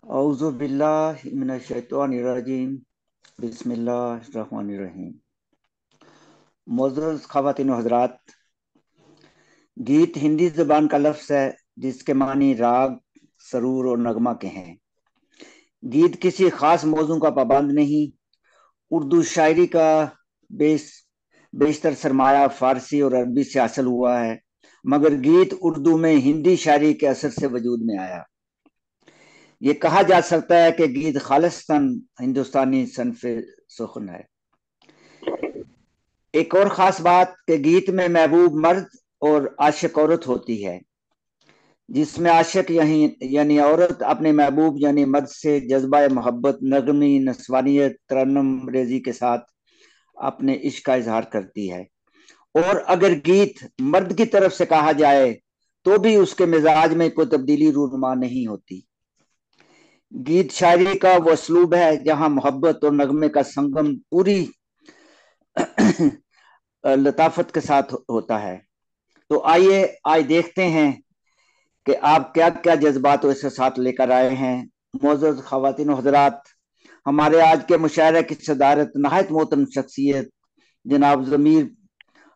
औज़ु बिल्लाहि मिनश शैतानिर रजीम बिस्मिल्लाहिर रहमानिर रहीम। मोअज़्ज़ज़ ख़वातीन व हज़रात, गीत हिंदी ज़बान का लफ्ज़ है जिसके मानी राग, सरूर और नगमा के हैं। गीत किसी ख़ास मौज़ू का पाबंद नहीं। उर्दू शायरी का बेस बेशतर सरमाया फ़ारसी और अरबी से हासिल हुआ है, मगर गीत उर्दू में हिंदी शायरी के असर से वजूद में आया। ये कहा जा सकता है कि गीत खालिस्तान हिंदुस्तानी सनफ़ सुख़न है। एक और ख़ास बात कि गीत में महबूब मर्द और आशिक औरत होती है, जिसमें आशिक यानी औरत अपने महबूब यानी मर्द से जज्बा मोहब्बत, नगमी, नस्वानियत, तरन्नुम रेज़ी के साथ अपने इश्क का इजहार करती है। और अगर गीत मर्द की तरफ से कहा जाए तो भी उसके मिजाज में कोई तब्दीली रूनुमा नहीं होती। गीत शायरी का वो असलूब है जहां मोहब्बत और नगमे का संगम पूरी लताफत के साथ होता है। तो आइए आज देखते हैं कि आप क्या क्या जज्बात इसके साथ लेकर आए हैं। मोअज़्ज़ज़ ख़वातीन व हज़रात, हमारे आज के मुशायरे की सदारत नहायत मोहतरम शख्सियत जनाब ज़मीर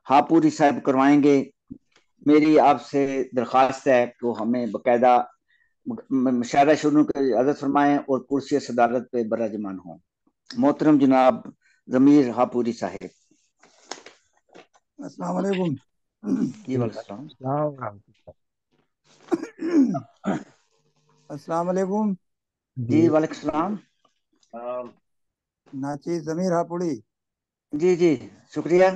हापुरी साहब करवाएंगे। मेरी आपसे दरख्वास्त है कि हमें बाकायदा मुशायरा शुरू की इजाज़त फरमाएं और कुर्सी सदारत पे बराजमान हों। मोहतरम जनाब ज़मीर हापुरी साहिब। अस्सलाम वालेकुम। जी वालेकुम अस्सलाम वालेकुम। जी वालेकुम सलाम। नाची जमीर हापुड़ी। जी जी, शुक्रिया।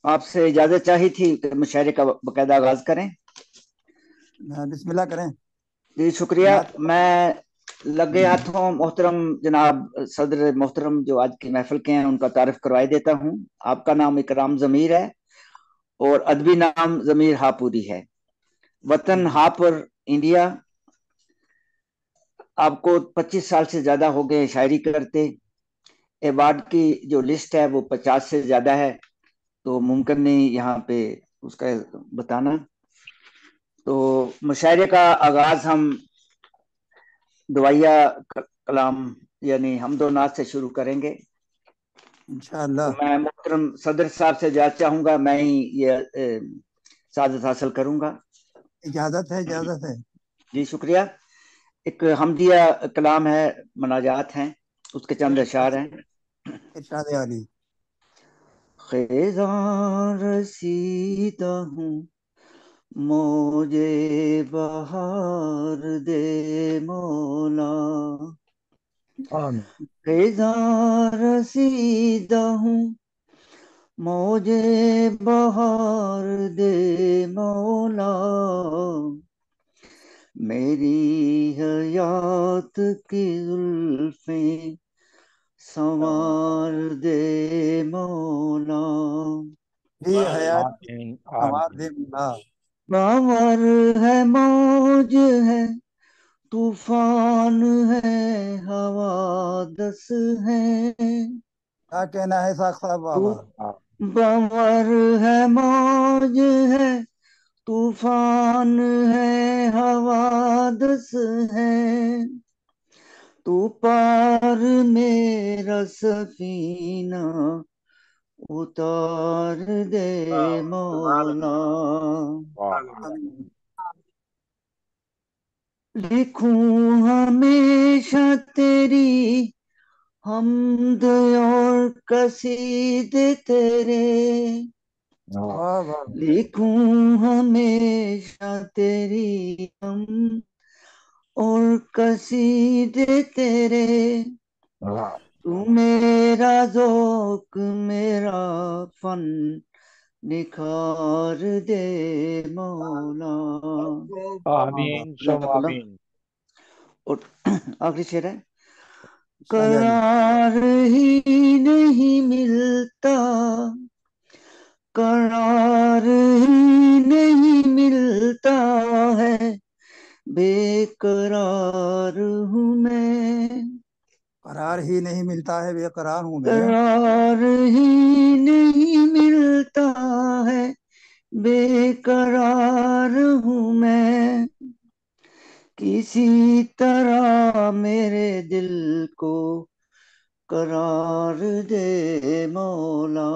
आपसे इजाज़त चाहिए थी कि मुशायरे का बाकायदा आगाज़ करें। बिस्मिल्लाह करें। जी शुक्रिया। नाच। मैं लगे हाथों मोहतरम जनाब सदर मोहतरम जो आज की महफिल के हैं उनका तारफ़ करवाई देता हूँ। आपका नाम इकराम ज़मीर है और अदबी नाम ज़मीर हापुरी है। वतन हापुर, इंडिया। आपको 25 साल से ज्यादा हो गए शायरी करते। अवार्ड की जो लिस्ट है वो 50 से ज्यादा है, तो मुमकिन नहीं यहाँ पे उसका बताना। तो मुशायरे का आगाज हम दुआया कलाम यानी हमदो नात से शुरू करेंगे। तो इंशाअल्लाह। मैं मोहतरम सदर साहब से इजाजत चाहूंगा, मैं ही ये सादत हासिल करूंगा। इजाजत है, इजाजत है। जी शुक्रिया। एक हमदिया कलाम है, मनाजात हैं, उसके चंद अशार हैं। इरशाद आली। ख़िज़ां रसीदा हूँ, मौजे बहार दे मौला। आमीन। ख़िज़ां रसीदा हूँ, मौजे बहार दे मौला। मेरी हयात की जुल्फ़ें संवार दे मौला। भी हयात आमीन। संवार आमीन। दे मुला। बावर है, मौज है, तूफान है, हवादस है। क्या कहना है साख साहब तू बाबा। बावर है, मौज है, तूफान है, हवादस है। तू पार मेरा सफीना उतार दे मौला। आमीन। लिखूं हमेशा तेरी हमद और कसीदे तेरे। वाह वाह। लिखूं हमेशा तेरी हम और कसीदे तेरे। तू मेरा ज़ौक़ मेरा फन निखार दे मौला। आमीन सुम जज़ाकल्लाह। आमीन। और आखिरी शेर है, इरशाद आली। करार ही नहीं मिलता, करार ही नहीं मिलता है, बेकरार हूँ मैं। करार ही नहीं मिलता है, बेकरार हूँ मैं। करार ही नहीं मिलता है, बेकरार हूँ मैं। किसी तरह मेरे दिल को करार दे मौला।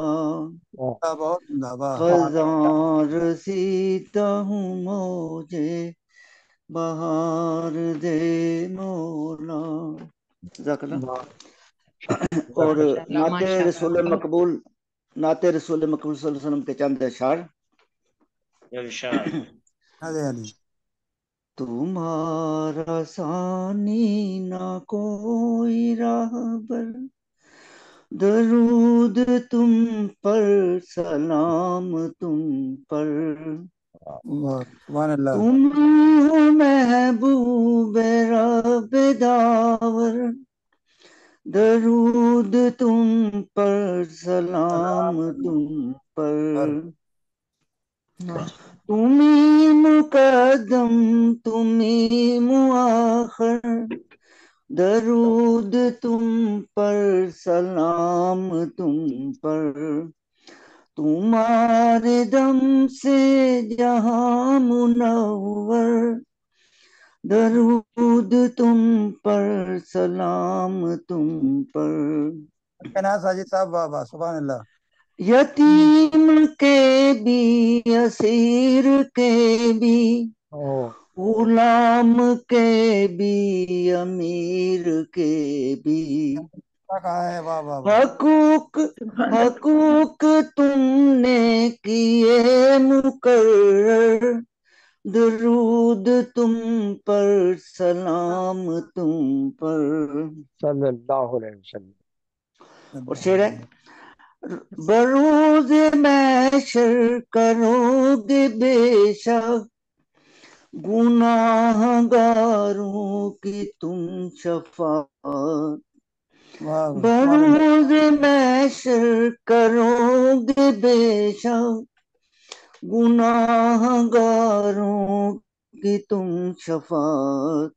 बहुत जिंदाबाद। खजार सीता हूँ मुझे बहार दे मौला। जज़ाकल्लाह। और माशाल्लाह नाते माशाल्लाह रसूल मकबूल, नाते रसूल मकबूल सल्लल्लाहु अलैहि वसल्लम के चंद अशआर। इरशाद। अरे अली तुम्हारा सानी ना कोई राहबर, दरूद तुम पर, सलाम तुम पर। सुभान अल्लाह। तुम हो महबूब रब दावर, दरूद तुम पर, सलाम तुम पर पर। तुम्ही मुकद्दम तुम्ही मुआखर, दरूद तुम पर, सलाम तुम पर। तुम्हारे दम से जहां मुनव्वर, दरूद तुम पर, सलाम तुम पर। कहना साजिद साहब, वाह वाह, सुभान अल्लाह। यतीम के भी, असीर के भी, ओ गुलाम के भी, अमीर के भी। क्या कहा है, वाह वाह वाह। हकूक हकूक तुमने किए मुकर्रर, दरूद तुम पर, सलाम तुम पर। सल्लल्लाहु अलैहि वसल्लम। और शेर है, बरोज महशर करोगे बेशक, गुनाहगारों की तुम शफाअत। वाह वाह, सुभान अल्लाह। बरोज महशर करोगे बेशक, गुनाहगारों की तुम शफाअत।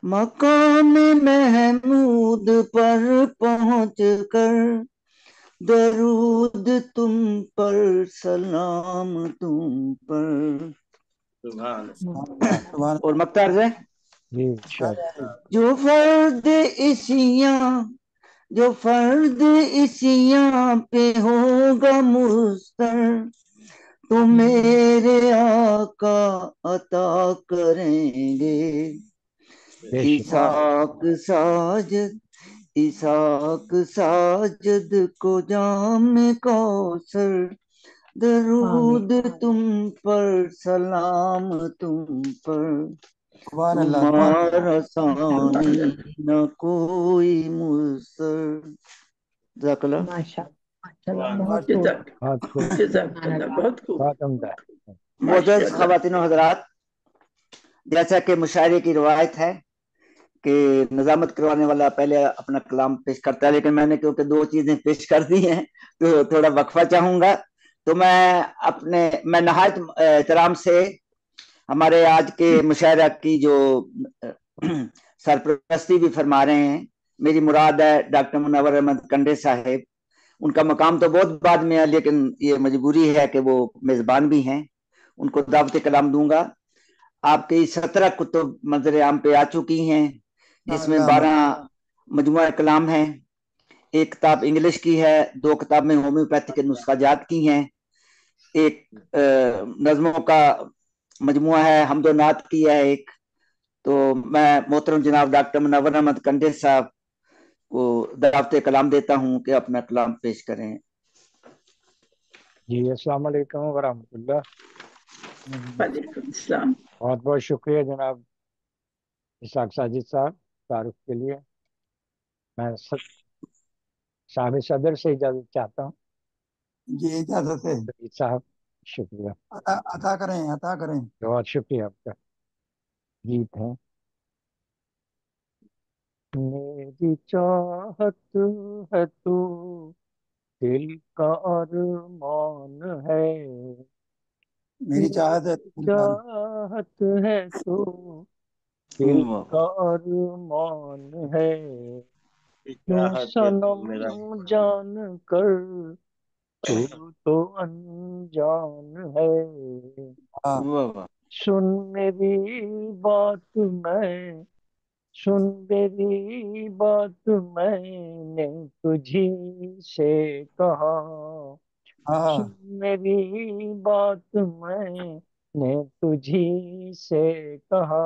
मकाम महमूद पर पहुंच कर, दरूद तुम पर, सलाम तुम पर। सुभान सुभान और मक्तार है, जी शायद। अल्लाह। जो फर्द इसियां जो फर्द इसियां पे होगा मुस्तर, तो मेरे आका अता करेंगे। बेशक। इसाक साजद इसाक साजद को जाम कौसर, दरूद तुम पर, सलाम तुम पर। सुभान अल्लाह, सुभान अल्लाह। तुम्हारा सानी न कोई मुसर। जज़ाकल्लाह। माशाल्लाह सुभान। बहुत खूब। बहुत खूब। जज़ाकल्लाह बहुत खूब। बहुत उम्दा है। मोअज़्ज़ज़ माशाल्लाह। ख़वातीन व हज़रात, जैसा कि मुशायरे की रिवायत है कि निजामत करवाने वाला पहले अपना कलाम पेश करता है, लेकिन मैंने क्योंकि दो चीजें पेश कर दी हैं तो थोड़ा वक्फा चाहूंगा। तो मैं नहायत एहतराम से हमारे आज के मुशायरा की जो सरप्रस्ती भी फरमा रहे हैं, मेरी मुराद है डॉक्टर मुनव्वर अहमद कंडे साहिब। उनका मकाम तो बहुत बाद में है, लेकिन ये मजबूरी है कि वो मेजबान भी हैं। उनको दावत कलाम दूंगा। आपकी 17 कुतुब मंजर आम पे आ चुकी हैं, जिसमें अल्लाह 12 मजमुआ कलाम है। एक किताब इंग्लिश की है, दो किताब में होम्योपैथी के नुस्खाजात की हैं, एक नज्मों का मजमुआ है, हमदो नात की है एक। तो मैं मोहतरम जनाब डॉक्टर मुनव्वर अहमद कंडे साहब को दावत कलाम देता हूँ कि अपना कलाम पेश करें। जी अस्सलाम वालेकुम व रहमतुल्लाह। वालेकुम सलाम। बहुत बहुत शुक्रिया जनाब इसाक साजिद साहब तारुफ के लिए। मैं साहब सदर से इजाज़त चाहता हूँ। जी, इजाजत है। सईद साहब शुक्रिया। अता अता करें, अता करें। बहुत शुक्रिया आपका। गीत है। मेरी चाहत है तू, दिल का अरमान है। मेरी चाहत है मेरी चाहत है तू, दिल का अरमान है। क्यों चाहत है तो मेरा सनम जान कर तू तो अनजान है। हाँ, वाह वाह। सुन मेरी बात, मैं सुन मेरी बात मैंने तुझी से कहा, हाँ सुन मेरी बात मैंने तुझी से कहा,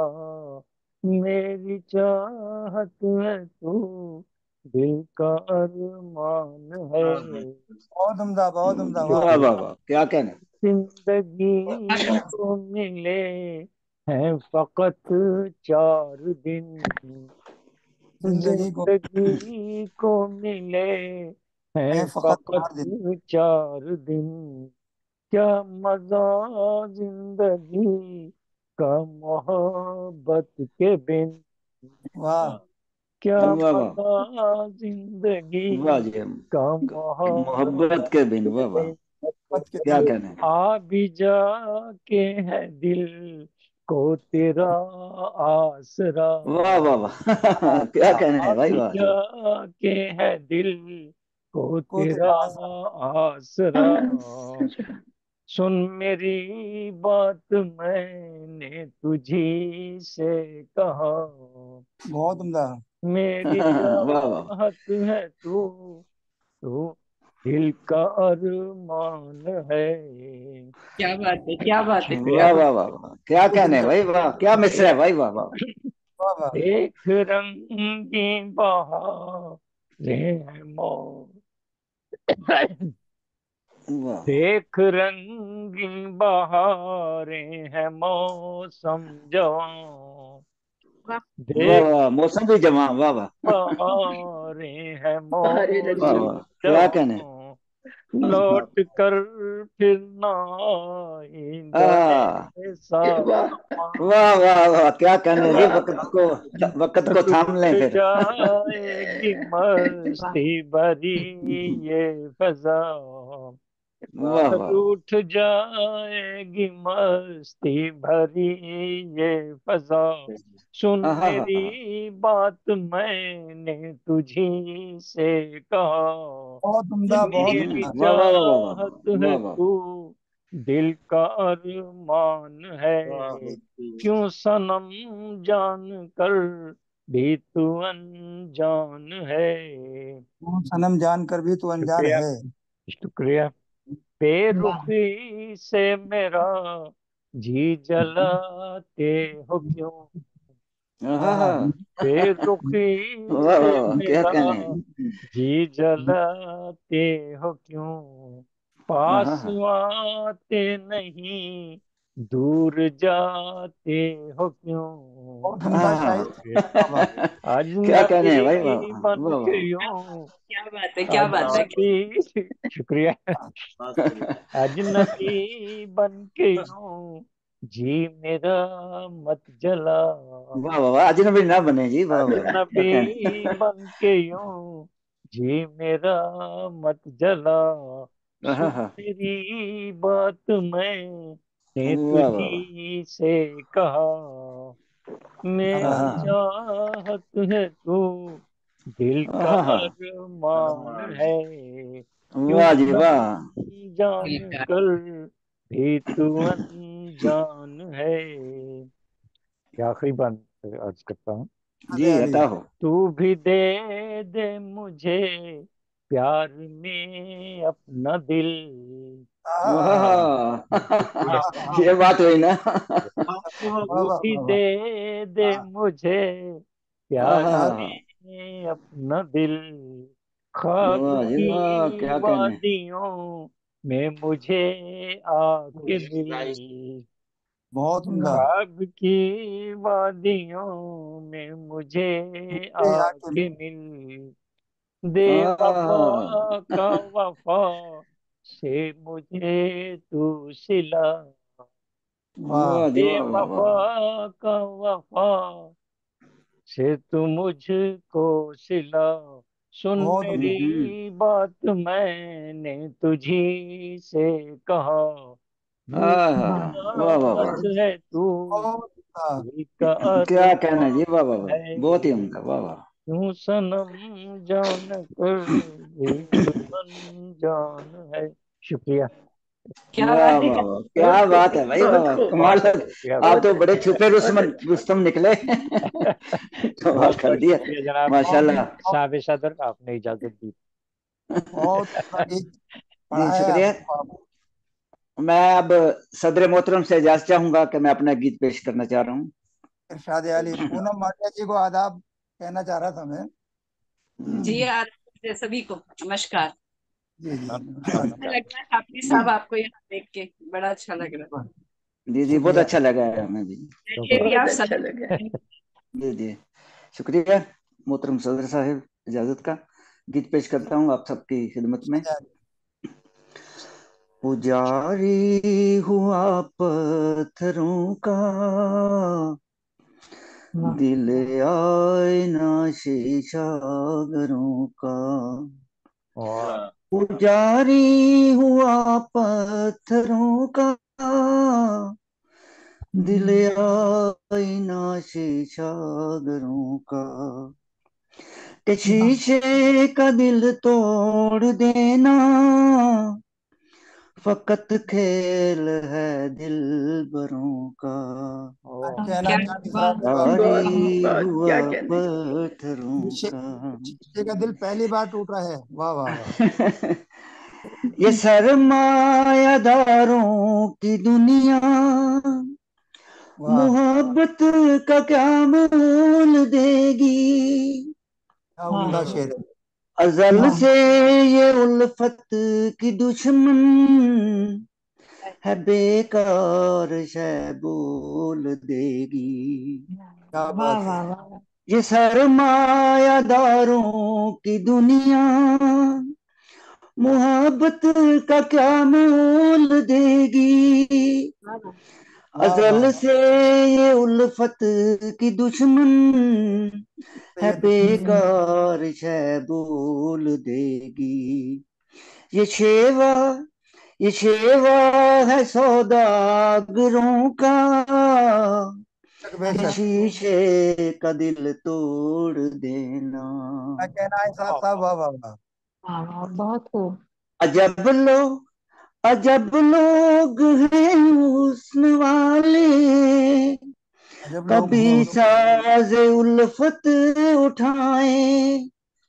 मेरी चाहत है तू दिल का अरमान है। बहुत उम्दा, बहुत उम्दा, वाह। वाह वाह वाह, क्या कहने। जिंदगी को मिले हैं फकत 4 दिन, जिंदगी को जिंदगी को मिले है हैं फकत फकत 4 दिन। 4 दिन, क्या मजा जिंदगी का मोहब्बत के बिन, वाह क्या वाह वाह मजा जिंदगी वाह जी, का मोहब्बत मोहब्बत के बिन, के वाह वाह, बिन, मोहब्बत के क्या दिन। कहने। आ भी जाके है दिल को तेरा आसरा, वाह वाह वाह हाँ, क्या कहने आ है भाई, भी वाह जी। जाके है दिल को को तेरा तेरा आसरा। आसरा, सुन मेरी बात मैंने तुझी से कहा, बहुत उम्दा। मेरी वाह वाह चाहत है तू, तू दिल का अरमान है। क्या बात है, क्या बात है। शुक्रिया। वाह वाह वाह वाह, क्या बहुत कहने है उम्दा। भाई, वाह क्या मिस्र है भाई, वाह वाह वाह वाह। एक रंगी बहारें हैं मौसम, वाह देख रंगी बहारें हैं मौसम जवां, वाह देख वाह, मौसम भी जमा, वाह वाह बहारें हैं हरे वाह रंग। मौसम वाह, क्या कहने। जवां, लौट कर फिर ना आएगा आ ऐसा वाह समा, वाह वाह वाह, क्या कहने जी, वाह वक्त को थाम रूठ लें फिर। जाएगी वाह मस्ती भरी ये फजा, वाह वाह रूठ जाएगी मस्ती भरी ये फजा, सुन हाँ हाँ हाँ हाँ। मेरी बात मैंने तुझी से कहा, बहुत उम्दा, बहुत मेरी उम्दा। वाह वाह वाह वाह चाहत है वाह वाह तू दिल का अरमान है, क्यों सनम जान कर भी तू अनजान है। तू सनम जान कर भी तू अनजान शुक्रिया, है। शुक्रिया। वाह। बेरुखी से मेरा जी जलाते हो क्यों, हाँ हाँ हाँ हाँ। बेरुखी वाह से वाह वाह, क्या मेरा कहने हैं। जी जलाते हो क्यों, हाँ हाँ पास हाँ। आते नहीं दूर जाते हो क्यों, बहुत हाँ उम्दा शायरी हाँ है। वाह वाह। हाँ। क्या कहने हैं भाई, वाह अजनबी बन वाह के वाह यूं, क्या बात है, क्या बात है। अजनबी, शुक्रिया, अजनबी बन के यूं जी मेरा मत जला, वाह वाह वाह, अजनबी ना बने जी, वाह वाह वाह, क्या अजनबी कहने। बन के यूं जी मेरा मत जला, हाँ सुन हाँ मेरी बात मैंने वाह वाह वाह तुझी से कहा, हाँ मेरी हाँ हाँ चाहत है तू दिल का हाँ हाँ। अरमान है, क्यों वाह जी वाह। सनम जान कर भी तू अनजान है। ये आखिरी बार अर्ज करता हूँ, जी अरे अली। अता हो। तू भी दे दे मुझे प्यार में अपना दिल, हाँ वाह हाँ हाँ। ये बात हुई ना। वाह तू वाह भी वाह वाह। दे दे हाँ, मुझे हाँ प्यार प्यार। हाँ हाँ। में अपना दिल, ख्वाब वाह जी वाह, की क्या कहने। वादियों में मुझे आके मिल, बहुत उम्दा। ख्वाब की वादियों में मुझे ये आके आके मिल, दे हाँ वफा का वफा से मुझे तू सिला, वाह। वाह जी दे वाह वाह वाह वफा का वफा से तू मुझको सिला, सुन बहुत उम्दा। मेरी बात मैंने तुझी से कहा, हाँ मेरी हाँ हाँ, वाह वाह चाहत वाह, है तू बहुत उम्दा। दिल का क्या कहना जी, वाह अरमान वाह वाह, है, बहुत ही उम्दा, वाह वाह। क्यों सनम जान कर भी तू अनजान है। शुक्रिया। क्या वाह बात है वाह वाह, क्या बात है भाई, वाह कमाल। बहुत शुक्रिया, आप तो बहुत बड़े छुपे रुस्तम निकले। कमाल बहुत कर बहुत दिया, शुक्रिया जनाब। माशाल्लाह। साहब सदर आपने इजाजत दी। बहुत अच्छा गीत जी पढ़ा है शुक्रिया। आपको। मैं अब सदर मोहतरम से इजाजत चाहूंगा कि मैं अपना गीत पेश करना चाह रहा हूँ। इरशाद अली पूनम माटिया जी को आदाब कहना चाह रहा था मैं। जी आदाब सभी को नमस्कार। जी जी नमस्कार। अच्छा लग रहा है हाफिज साहब आपको यहाँ देख के, बड़ा अच्छा लग रहा है। जी जी, बहुत शुक्रिया। अच्छा लगा है हमें भी। देखिए भी आप सब जी जी शुक्रिया मोहतरम सदर साहब, इजाजत का गीत पेश करता हूँ आप सबकी खिदमत में। पुजारी हुआ पत्थरों का, दिल आईना शीशा घरों का। वाह, पुजारी हुआ पत्थरों का, दिल आईना शीशा घरों का। के शीशे का दिल तोड़ देना, फकत खेल है दिल भरों का। वाह, कहना क्या चाहती साहब जारी हुआ पत्थरों शीशे का। शीशे का दिल पहली बार टूट रहा है। वाह वाह वाह ये सरमायादारों की दुनिया, वाह। मोहब्बत का क्या मोल देगी। क्या उम्दा शेर है। अजल से ये उल्फत की दुश्मन, है बेकार शय बोल देगी। क्या बात है। ये सरमायादारों की दुनिया, मोहब्बत का क्या मोल देगी। वाह वाह अजल वाह। से ये उल्फत की दुश्मन, तो है ये बेकार शय बोल देगी। ये शेवा ये शेवा है सौदागरों का, बेशक कि बेशक। शीशे का दिल तोड़ देना। क्या कहना है साहब साहब। वाह वाह वाह। बहुत खूब। अजब अजब लोग हैं हुस्न वाले, अजब लोग कभी हैं। साज उल्फत उठाए।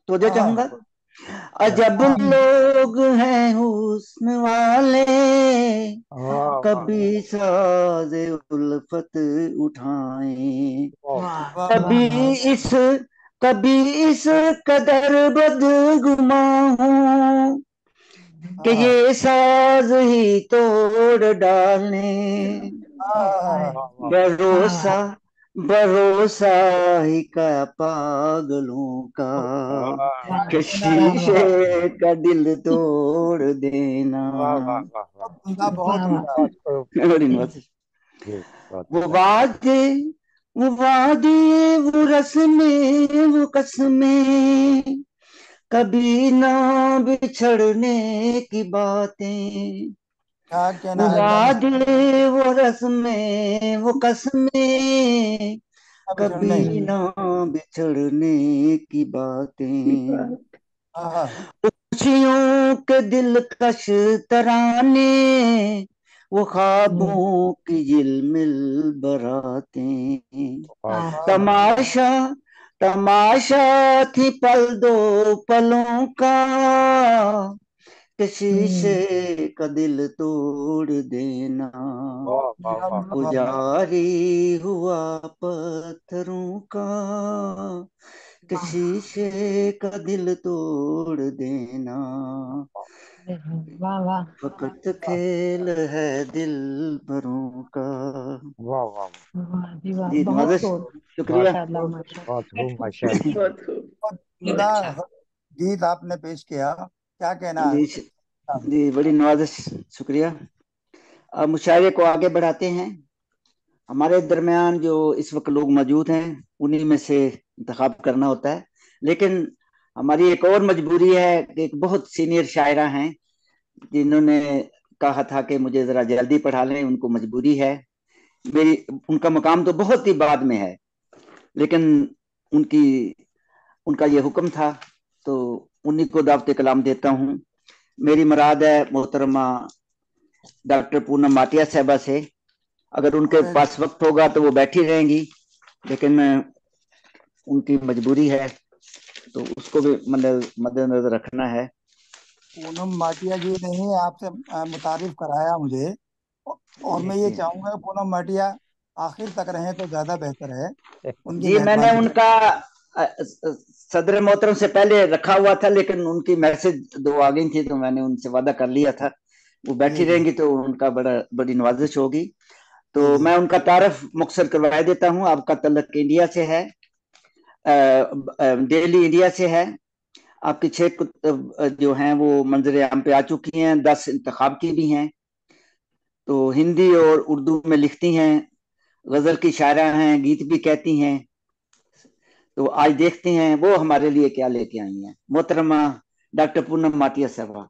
तो जो हाँ चाहूंगा, अजब हाँ लोग हैं हुस्न वाले, वाह, वाह, कभी साज उल्फत उठाए। वाह, वाह कभी इस कभी इस कदर बदगुमा हूं, कि हाँ ये साज ही तोड़ डाले। हाँ वाह, वाह, भरोसा भरोसा ही का पागलों का, वाह, कि कहना है साहब। शीशे का दिल तोड़ देना। वाह, वाह, वाह, वाह। बहुत उम्दा बहुत उम्दा। बहुत खूब। बड़ी मस्त। जी, बहुत वो अच्छा। वादे वो वादे वो रस्में वो कसमें, कभी ना बिछड़ने की बातें। क्या वो कहना है साहब। वादे वो रस्में वो कसमें, बिछड़ नहीं। कभी ना बिछड़ने की बातें। हाँ हाँ खुशियों के दिलकश तराने, वो ख्वाबों की झिलमिल बरातें। वाह, वाह वाह। तमाशा तमाशा थी पल दो पलों का, किसी से का दिल तोड़ देना। वाह, वाह, वाह वाह, वाह वाह। पुजारी हुआ पत्थरों का, किसी से का दिल तोड़ देना। फकत खेल है दिल भरों का। वाह, वाह, जी नवाजिश, बहुत शुक्रिया। बहुत खूब, माशाल्लाह। बहुत उम्दा गीत आपने पेश किया। क्या कहना है जी साहब। जी, बड़ी नवाजिश, शुक्रिया। अब मुशायरे को आगे बढ़ाते हैं। हमारे दरमियान जो इस वक्त लोग मौजूद हैं, उन्हीं में से इंतखाब करना होता है। लेकिन हमारी एक और मजबूरी है कि एक बहुत सीनियर शायरा हैं, जिन्होंने कहा था कि मुझे जरा जल्दी पढ़ा लें, उनको मजबूरी है। मेरी उनका मकाम तो बहुत ही बाद में है, लेकिन उनकी उनका ये हुक्म था, तो उन्हीं को दावत कलाम देता हूँ। मेरी मुराद है मोहतरमा डॉक्टर पूनम माटिया साहबा से। अगर उनके अरे पास वक्त होगा तो वो बैठी रहेंगी, लेकिन उनकी मजबूरी है, तो उसको भी मद्देनजर रखना है। पूनम माटिया जी ने ही आपसे मुतारिफ कराया मुझे। और जी मैं ये जी चाहूंगा कि पूनम माटिया आखिर तक रहें तो ज्यादा बेहतर है। उनकी जी, मैंने मेहरबानी उनका सदर मोहतरम से पहले रखा हुआ था, लेकिन उनकी मैसेज दो आ गई थी, तो मैंने उनसे वादा कर लिया था वो बैठी जी जी रहेंगी तो उनका बड़ी नवाजिश होगी। जी तो जी। मैं उनका तारफ मुख्तसर करवा देता हूँ। आपका तल्लक इंडिया से है, दिल्ली इंडिया से है। आपकी 6 जो हैं वो मंजर आम पे आ चुकी हैं, 10 इंतखाब की भी हैं। तो हिंदी और उर्दू में लिखती हैं, गजल की शायरा हैं, गीत भी कहती हैं। तो आज देखते हैं वो हमारे लिए क्या लेके आई हैं, मोहतरमा डॉक्टर पूनम माटिया साहबा।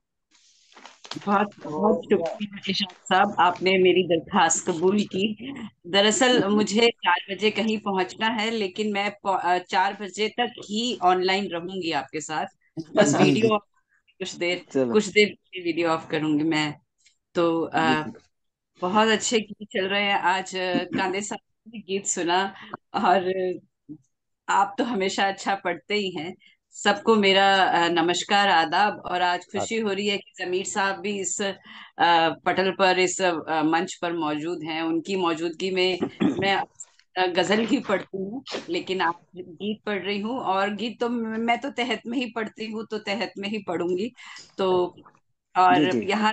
बहुत बहुत तो शुक्रिया इशाक साहब, आपने मेरी दरखास्त कबूल की। दरअसल मुझे 4 बजे कहीं पहुंचना है, लेकिन मैं 4 बजे तक ही ऑनलाइन रहूंगी आपके साथ। जी बस जी जी। वीडियो चलो कुछ देर वीडियो ऑफ करूंगी मैं। तो जी बहुत अच्छे गीत चल रहे हैं आज। कांदे साहब ने गीत सुना, और आप तो हमेशा अच्छा पढ़ते ही हैं। सबको मेरा नमस्कार आदाब। और आज खुशी हो रही है कि जमीर साहब भी इस पटल पर, इस मंच पर मौजूद हैं। उनकी मौजूदगी में मैं गजल ही पढ़ती हूँ, लेकिन आप गीत पढ़ रही हूँ। और गीत तो मैं तो तहत में ही पढ़ती हूँ, तो तहत में ही पढ़ूंगी। तो जी और जी यहाँ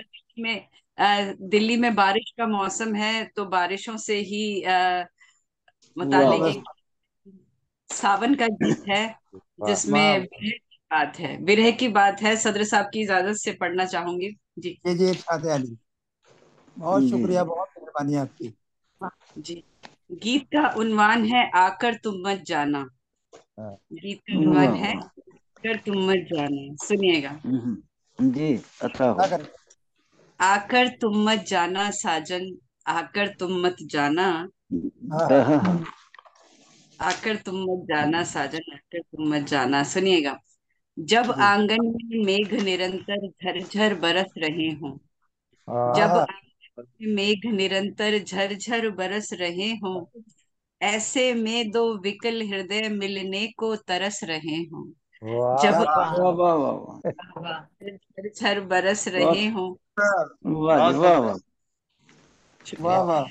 दिल्ली में बारिश का मौसम है, तो बारिशों से ही वाह मुतालिक वाह। एक सावन का गीत है, वाह वाह जिसमें विरह की बात है। सदर साहब की इजाजत से पढ़ना चाहूंगी जी। जी। इरशाद अली, बहुत जी शुक्रिया, बहुत मेहरबानी आपकी। जी, गीत का उन्वान है आकर तुम मत जाना। हाँ, गीत का उन्वान वाह है वाह। आकर तुम मत जाना, सुनिएगा। जी अच्छा क्या हो। करें। आकर तुम मत जाना साजन, आकर तुम मत जाना, हाँ हाँ। हाँ, आकर तुम मत जाना साजन, आकर तुम मत जाना। सुनिएगा। जब जी। आंगन में मेघ निरंतर झरझर बरस रहे हों, हाँ जब हाँ। आंगन में मेघ निरंतर झरझर बरस रहे हों, ऐसे में दो विकल हृदय मिलने को तरस रहे हों। वाह जब क्या वाह बात वाह है। वाह वाह वाह। झरझर बरस बहुत रहे हों। वाह जी बहुत वाह सुंदर। वाह। वाह शुक्रिया। वाह। बहुत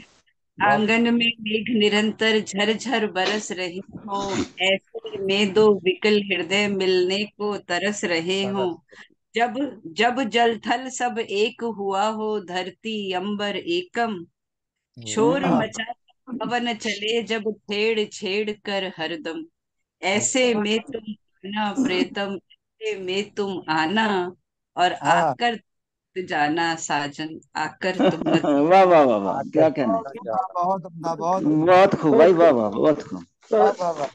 आंगन में मेघ निरंतर झरझर बरस रहे हों, ऐसे में दो विकल हृदय मिलने को तरस रहे हों। सरस। जब जब जल थल सब एक हुआ हो, धरती अंबर एकम, शोर हाँ हम्म, मचा पवन चले जब छेड़ छेड़ कर हरदम। ऐसे वाह में तुम आना प्रीतम, ऐसे में तुम आना, और हाँ। आकर जाना साजन, आकर तुम मत। वाह वाह वाह वाह, आकर क्या तुम कहने। बहुत मत उम्दा, जाना। बहुत उम्दा, बहुत उम्दा। बहुत खूब भाई, वाह वाह, बहुत खूब। वाह वाह वाह।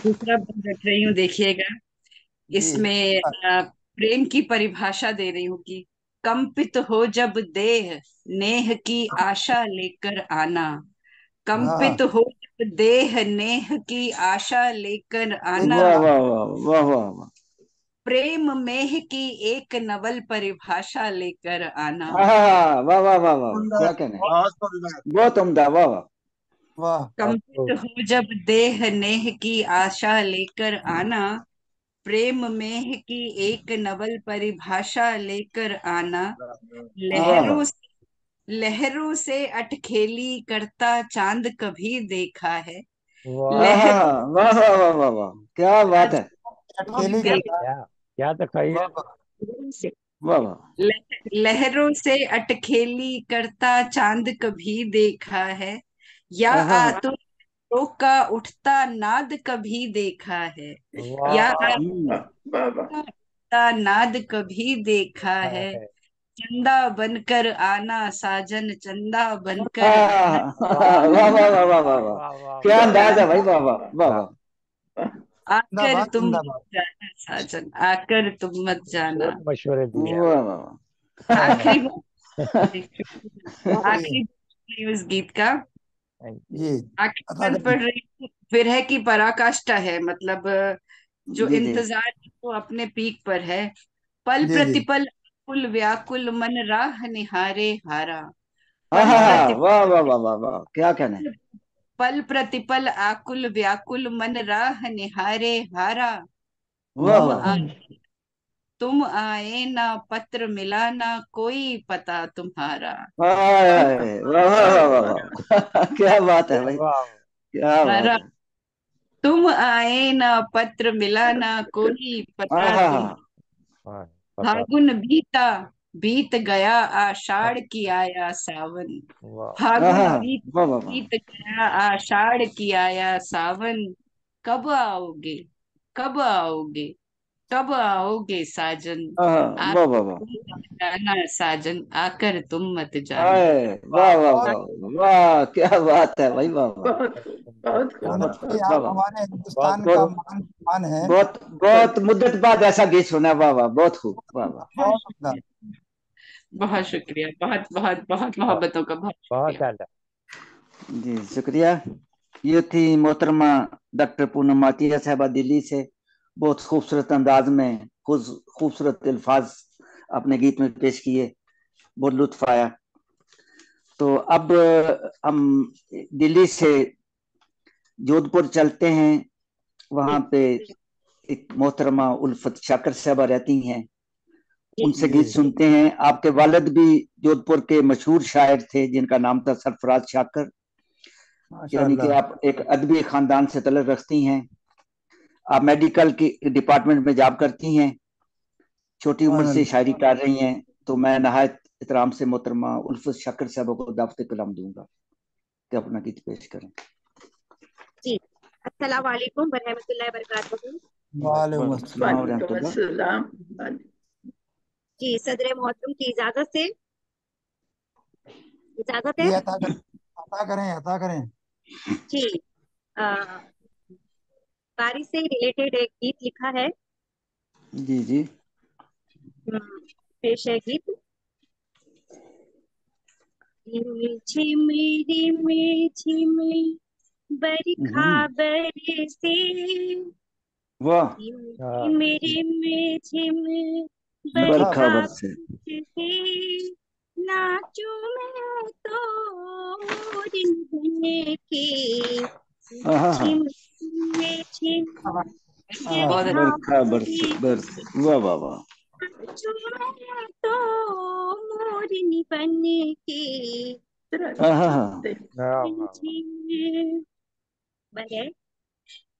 दूसरा बंद रख रही हूँ, देखिएगा। जी। इसमें प्रेम की परिभाषा दे रही हूँ कि कंपित हो जब देह, नेह की आशा लेकर आना। हाँ। कंपित हो जब देह, नेह की आशा लेकर आना। लेकर वाह आ। वाह वाह वाह वाह वाह। प्रेम मेह की एक नवल परिभाषा लेकर आना। वाह वाह वाह वाह वाह, सुंदर, क्या कहने। बहुत सुंदर। बहुत उम्दा, वाह वाह। वाह। बहुत कंपित खूब। हो जब देह, नेह की आशा लेकर आना। प्रेम मेह की एक नवल परिभाषा लेकर आना। वाह वाह लहरों लहरों से अटखेली करता चांद कभी देखा है। वाह वाह लहरों वाह वाह वाह वाह वाह, क्या बात आज है। अटखेली देखा। करता। क्या क्या तो कही वाह है। वाह वाह वाह। लहरों से अटखेली करता चांद कभी देखा है, या हाँ आतों का उठता नाद कभी देखा है, या वाह वाह वाह। आतों का उठता नाद कभी देखा देखा है। है। चंदा बनकर आना साजन, चंदा बनकर आना। वाह वाह वाह वाह वाह वाह वाह वाह। वाह वाह क्या वाह। अंदाज है भाई, वाह वाह वाह वाह। वाह। आकर जिंदाबाद तुम मत जिंदाबाद। जाना साजन, आकर तुम मत जाना। खूब मशवरे दिए वाह वाह आखिरी वाह। शुक्रिया। आखिरी इस गीत का थैंक यू। जी। आखिरी अदा बंद करिए। पढ़ रही हूँ। विरह की पराकाष्ठा है, मतलब जो जी जी इंतजार है वो अपने पीक पर है। पल जी जी। प्रतिपल कुल व्याकुल मन राह निहारे हारा। हाँ पल हाँ हाँ, प्रतिपल वाह वाह वाह वाह वाह, क्या कहना है। पल प्रतिपल आकुल व्याकुल मन राह निहारे हारा। वाह तुम वाह आ, तुम आए ना पत्र मिला ना कोई पता तुम्हारा। वाह वाह वाह वाह वाह, क्या बात है भाई, वाह क्या बात हारा। है। तुम आए ना पत्र मिला ना कोई हाँ पता हाँ तुम। हाँ वाह, पता फागुन बीता बीत गया आषाढ़ की आया सावन। वाह हाँ फागुन हाँ, बीत वाह वाह वाह, बीत गया आषाढ़ की आया सावन। कब आओगे कब आओगे कब आओगे साजन। हाँ हाँ, वाह वाह आकर वाह, तुम मत जाना साजन आकर तुम मत जाना। आए वाह वाह बहुत वाह वाह, क्या बात है भाई, वाह वाह, बहुत खूब, बहुत खूब, बहुत सोनम जी, वाह आप वाह, हमारे बहुत हिंदुस्तान का खूब। बहुत मान सम्मान है। बहुत बहुत मुद्दत बाद ऐसा गीत सुना, वाह वाह, बहुत खूब, वाह वाह। बहुत सुंदर। बहुत शुक्रिया, बहुत बहुत बहुत बहुत मोहब्बतों का बहुत बहुत शुक्रिया। ज्यादा। जी शुक्रिया। ये थी मोहतरमा डॉक्टर पूनम आतिया साहबा दिल्ली से, बहुत खूबसूरत अंदाज में खूबसूरत अल्फाज अपने गीत में पेश किए, बहुत लुत्फ आया। तो अब हम दिल्ली से जोधपुर चलते हैं, वहां पे एक मोहतरमा उल्फत शाकर साहबा रहती हैं, उनसे गीत जी सुनते हैं। आपके वालिद भी जोधपुर के मशहूर शायर थे जिनका नाम था सरफराज शाकर, यानी कि माशाल्लाह। आप एक अदबी खानदान से तल्लुक रखती हैं। आप मेडिकल की डिपार्टमेंट में जॉब करती हैं, छोटी उम्र से सुभान शायरी कर रही हैं। तो मैं नहायत इतराम से मोहतरमा उल्फत शाकर साहबा को दावत कलाम दूंगा कि अपना गीत पेश करें। जी, अस्सलाम वालेकुम वरहमतुल्लाहि वबरकातुहू। वालेकुम वालेकुम अस्सलाम। अस्सलाम व वालेकुम रहमतुल्लाह। अस्सलाम। जी, सदर मोहतरम की इजाजत है। जी अता करें। जी, आ, बारिश से रिलेटेड एक गीत लिखा है। जी जी, पेश है गीत। झिमरी में झिमरी बरखा बरसे। वाह, हाँ, झिमरी में झिमरी बरखा बरखा बरखा बरसे, बरसे। नाचूं मैं तो मोरी बन के। हाँ, झिम में झिम बहुत बरखा बरखा बरसे बरसे, वाह वाह वाह, नाचूं मैं तो मोरनी बन के। हाँ हाँ, झिम बगैर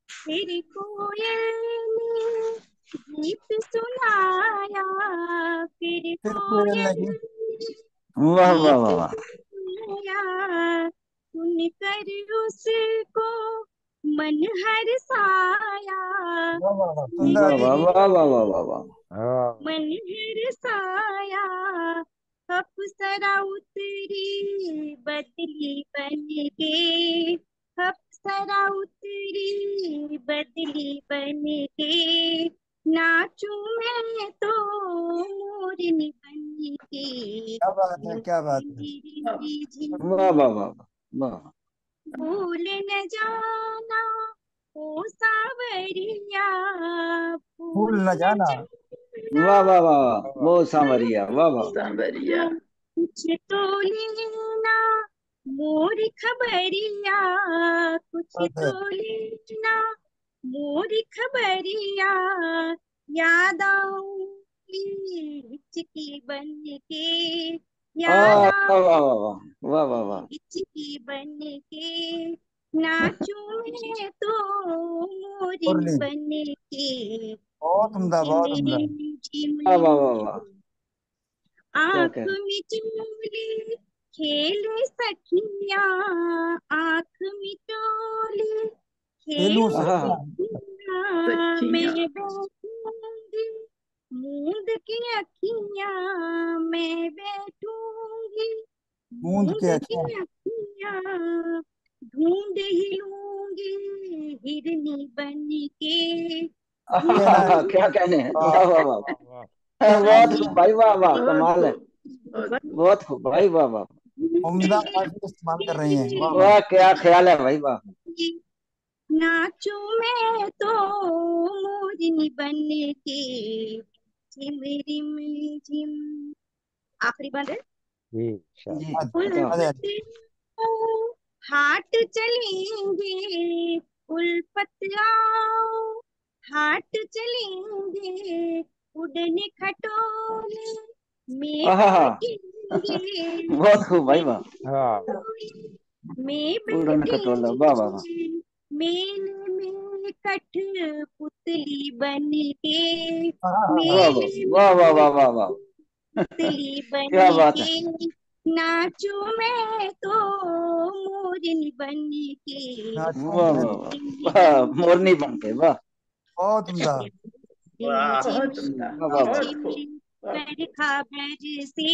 तेरी कोयल ने गीत सुनाया। फिर फिर कोयल कोयल नहीं। ने वाह वाह गीत वाह वाह, सुनाया। सुनकर उसको मन हर्षाया। वाह वाह वाह, सुंदर वाह गीत। वाह वाह वाह वाह वाह वाह, हाँ, मन हर्षाया। अप्सरा उतरी बदली बन के। अप्सरा उतरी बदली बन के। नाचूं मैं तो मोरनी बन के। क्या बात है, क्या बात है। झिमरी वाह झिमरी वाह वाह वाह, भूल न जाना ओ सावरिया। भूल भूल न न जाना। जाना वाह वाह वाह वाह, हाँ, वो सांवरिया, वाह वाह, सांवरिया। कुछ तो लेना मोरी खबरिया। कुछ बात है। तो लेना मोरी खबरिया। याद आऊंगी हिचकी बन के। याद वाह वाह वाह वाह वाह वाह वाह, हिचकी बन के। नाचूं मैं तो मोरनी मुरली, बन के। बहुत उम्दा, बहुत झिमरी उम्दा। वाह वाह झिमरी वाह वाह, क्या आँख कह में चोली खेले सखिया। आँख में चोली खेलूं खेले हाँ, सखियां। सखिया। सच्चियां। मैं बैठूंगी मूंद की अखियां। मैं बैठूंगी बूंद के मूंद अखियां। की अखियां। ढूंढ ही लूंगी हिरनी बन के। ढूंढ कहना हाँ, क्या कहने हैं, वाह, वाह वाह वाह वाह, वाह, वाह, कहना बहुत चाहिए। खूब भाई, वाह वाह, बहुत कमाल है, खूब, बहुत खूब। बहुत खूब भाई, वाह वाह उम्दा फारसी इस्तेमाल कर रही हैं। वाह वाह। वाह, क्या ख्याल है भाई, वाह नाचूं मैं तो मोरनी बन के। झिम रिम झिम। आखिरी बंद है। जी शाबाश। जी अरे अरे उल्फत आओ, हाट चलेंगे। उल्फत आओ, हाट चलेंगे। उड़ने खटोले में आहा, बैठेंगे। बहुत खूब भाई, में वाह। हाँ में उड़न खटोला, वाह वाह वाह। बैठेंगे। मेले में कठपुतली बन के। वाह मेले वाह वाह वाह में वाह वाह। पुतली बन क्या बात है। के। नाचू मैं तो मोरनी बन के। वाह वाह मोरनी वाह वाह, बन मोरनी बन के, वाह। बहुत उम्दा। के। झिम बहुत सुंदर, वाह वाह वाह। बहुत झिम खूब। बरखा हाँ, बरसे।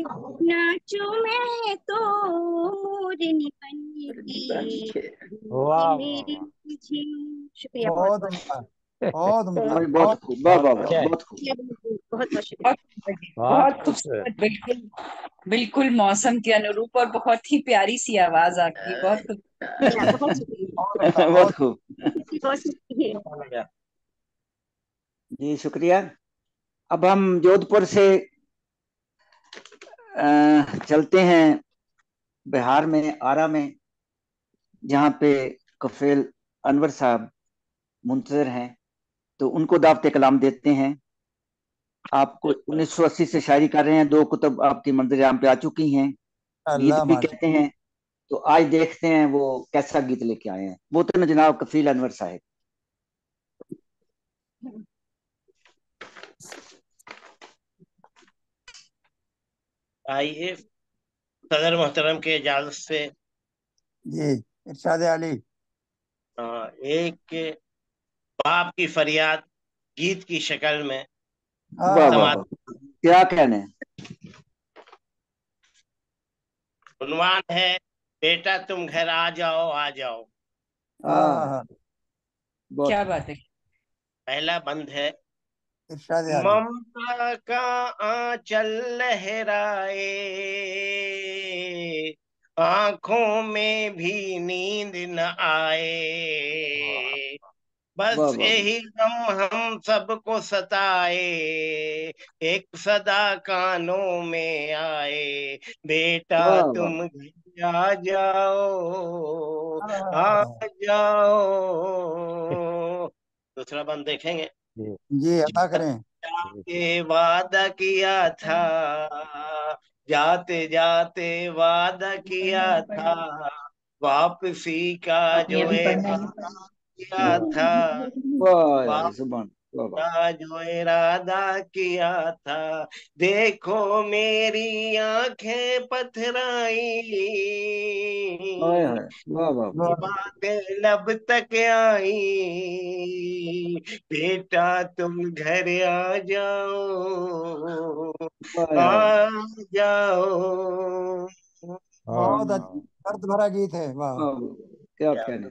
नाचू मैं तो मोरनी बन बन के। के। वाह वाह मेरी वाह। झिम। शुक्रिया बहुत बहुत बहुत। उम्दा। बहुत उम्दा। भाई बहुत बहुत बहुत खूब, वाह बहुत वाह वाह, अच्छा है। बहुत खूब। बहुत बहुत शुक्रिया। बहुत बहुत खूबसूरत। खूबसूरत, बिल्कुल बिल्कुल मौसम के अनुरूप और बहुत ही प्यारी सी आवाज आपकी, बहुत खूब। शुक्रिया, बहुत शुक्रिया। बहुत उम्दा। बहुत बहुत खूब। बहुत शुक्रिया। जी शुक्रिया। अब हम जोधपुर से चलते हैं बिहार में, आरा में, जहाँ पे कफेल अनवर साहब मुंतजर हैं। तो उनको दावत कलाम देते हैं। आपको 1980 से शायरी कर रहे हैं, दो कुतुब आपकी मंजर आम पे आ चुकी हैं, गीत अल्लाह भी माशा। कहते हैं। तो आज देखते हैं वो कैसा गीत लेके आए हैं। वो तो जनाब कफील अनवर साहब। आइए, सदर मोहतरम के इजाजत से जी इरशाद अली। एक बाप की फरियाद गीत की शक्ल में वाह हाँ वाह समात। वाह, क्या कहने हैं। उन्वान है, बेटा तुम घर आ जाओ आ जाओ। हाँ हाँ, हाँ। बहुत क्या खूब। बात है। पहला बंद है। इरशाद अली। ममता का आंचल लहराए, आंखों में भी नींद न आए। वाह बस वाह वाह। यही गम हम सबको सताए, एक सदा कानों में आए। बेटा वाह वाह तुम घर आ जाओ आ हाँ, जाओ। दूसरा बंद देखेंगे। जी जी अदा करें। जी। जाते वादा किया था, जाते जाते वादा किया था, वापसी का आपने जो अभी पढ़ना है। इरादा किया था, वाह यार जुबान, वाह वाह। का जो इरादा किया था। देखो मेरी आंखें पथराई, हाय हाय, वाह वाह वाह। ये वाह बातें लब तक आई। बेटा तुम घर आ जाओ वाह यार, आ जाओ। बहुत हाँ दर्द भरा गीत है। वाह। वाह वाह, क्या क्या कहने।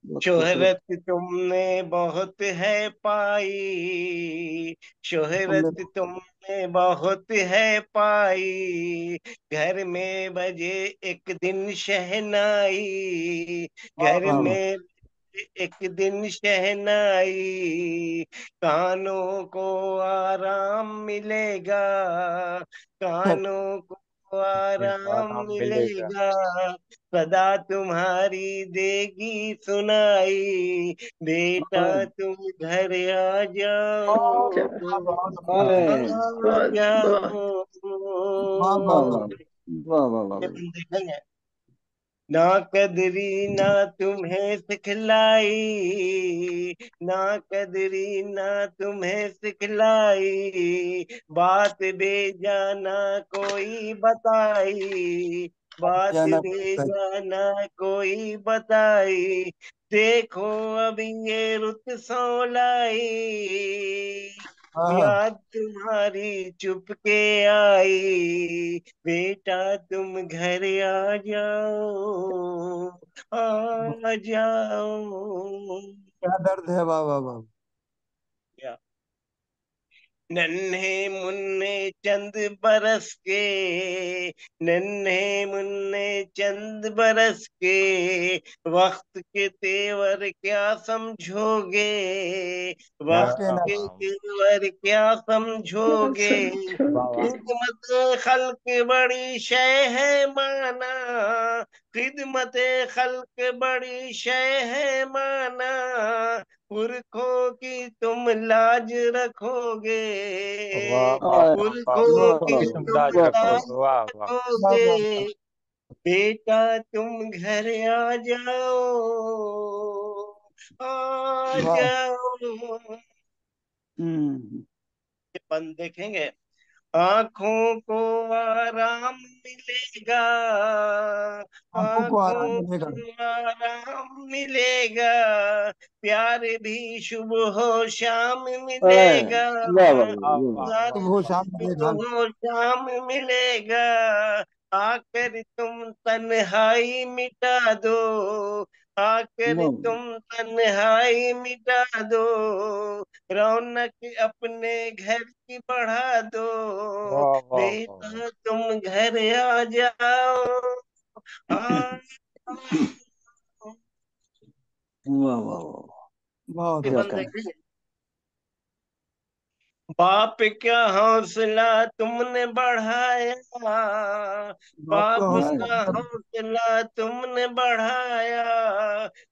बहुत खूबसूरत। शोहरत तुमने बहुत है पाई, तुमने शोहरत तुमने बहुत है पाई। घर में बजे एक दिन शहनाई, वाह घर वाह वाह। में एक दिन शहनाई। कानों को आराम मिलेगा, कानों को आराम आराम मिलेगा। मिलेगा। सदा तुम्हारी देगी सुनाई। बेटा हाय तुम घर आ बहुत जाओ उम्दा, बहुत उम्दा। हाय, आ बहुत बहुत। जाओ। वाह वाह वाह वाह वाह वाह वाह ये वाह। देखेंगे। ना कदरी ना तुम्हें सिखलाई, ना कदरी ना तुम्हें सिखलाई। बात बेजाना कोई बताई, बात जाना कोई। बेजाना कोई बताई। देखो अब ये रुत सौलाई, हाँ हाँ। याद तुम्हारी चुपके आई। बेटा तुम घर आ जाओ आ जाओ। क्या दर्द है। वाह वाह वाह। क्या नन्हे मुन्ने चंद बरस के, नन्हे मुन्ने चंद बरस के, वक्त के तेवर क्या समझोगे, वक्त के के नक्श तेवर क्या समझोगे। खिदमत खल्क बड़ी शय है माना, खिदमत खल्क बड़ी शय है माना, पुरखों की तुम लाज रखोगे, वाह वाह वाह वाह पुरखों वाह, की तुम तुम लाज वाह लाज रखोगे, वाह वाह। वाह वाह रखोगे। बेटा तुम घर आ जाओ, आ वाह जाओ। हम्म पन देखेंगे। आंखों को आराम मिलेगा, आंखों को आराम आंखों मिलेगा। को आराम मिलेगा, प्यार भी शुभ हो शाम मिलेगा, वाह वाह वाह वाह वाह प्यार शुभ वाह हो वाह। शाम शुभ मिलेगा। हो शाम मिलेगा। आकर तुम तन्हाई मिटा दो, आकर वाह तुम तन्हाई मिटा दो, रौनक अपने घर की बढ़ा दो। वाह वाह वाह। बेटा तुम घर आ जाओ, आ जाओ। वाह वाह वाह, बहुत ये क्या अच्छा। बंद कहने। देखेंगे। बाप क्या हौसला तुमने बढ़ाया, बाप का बाप का हौसला। हौसला तुमने बढ़ाया,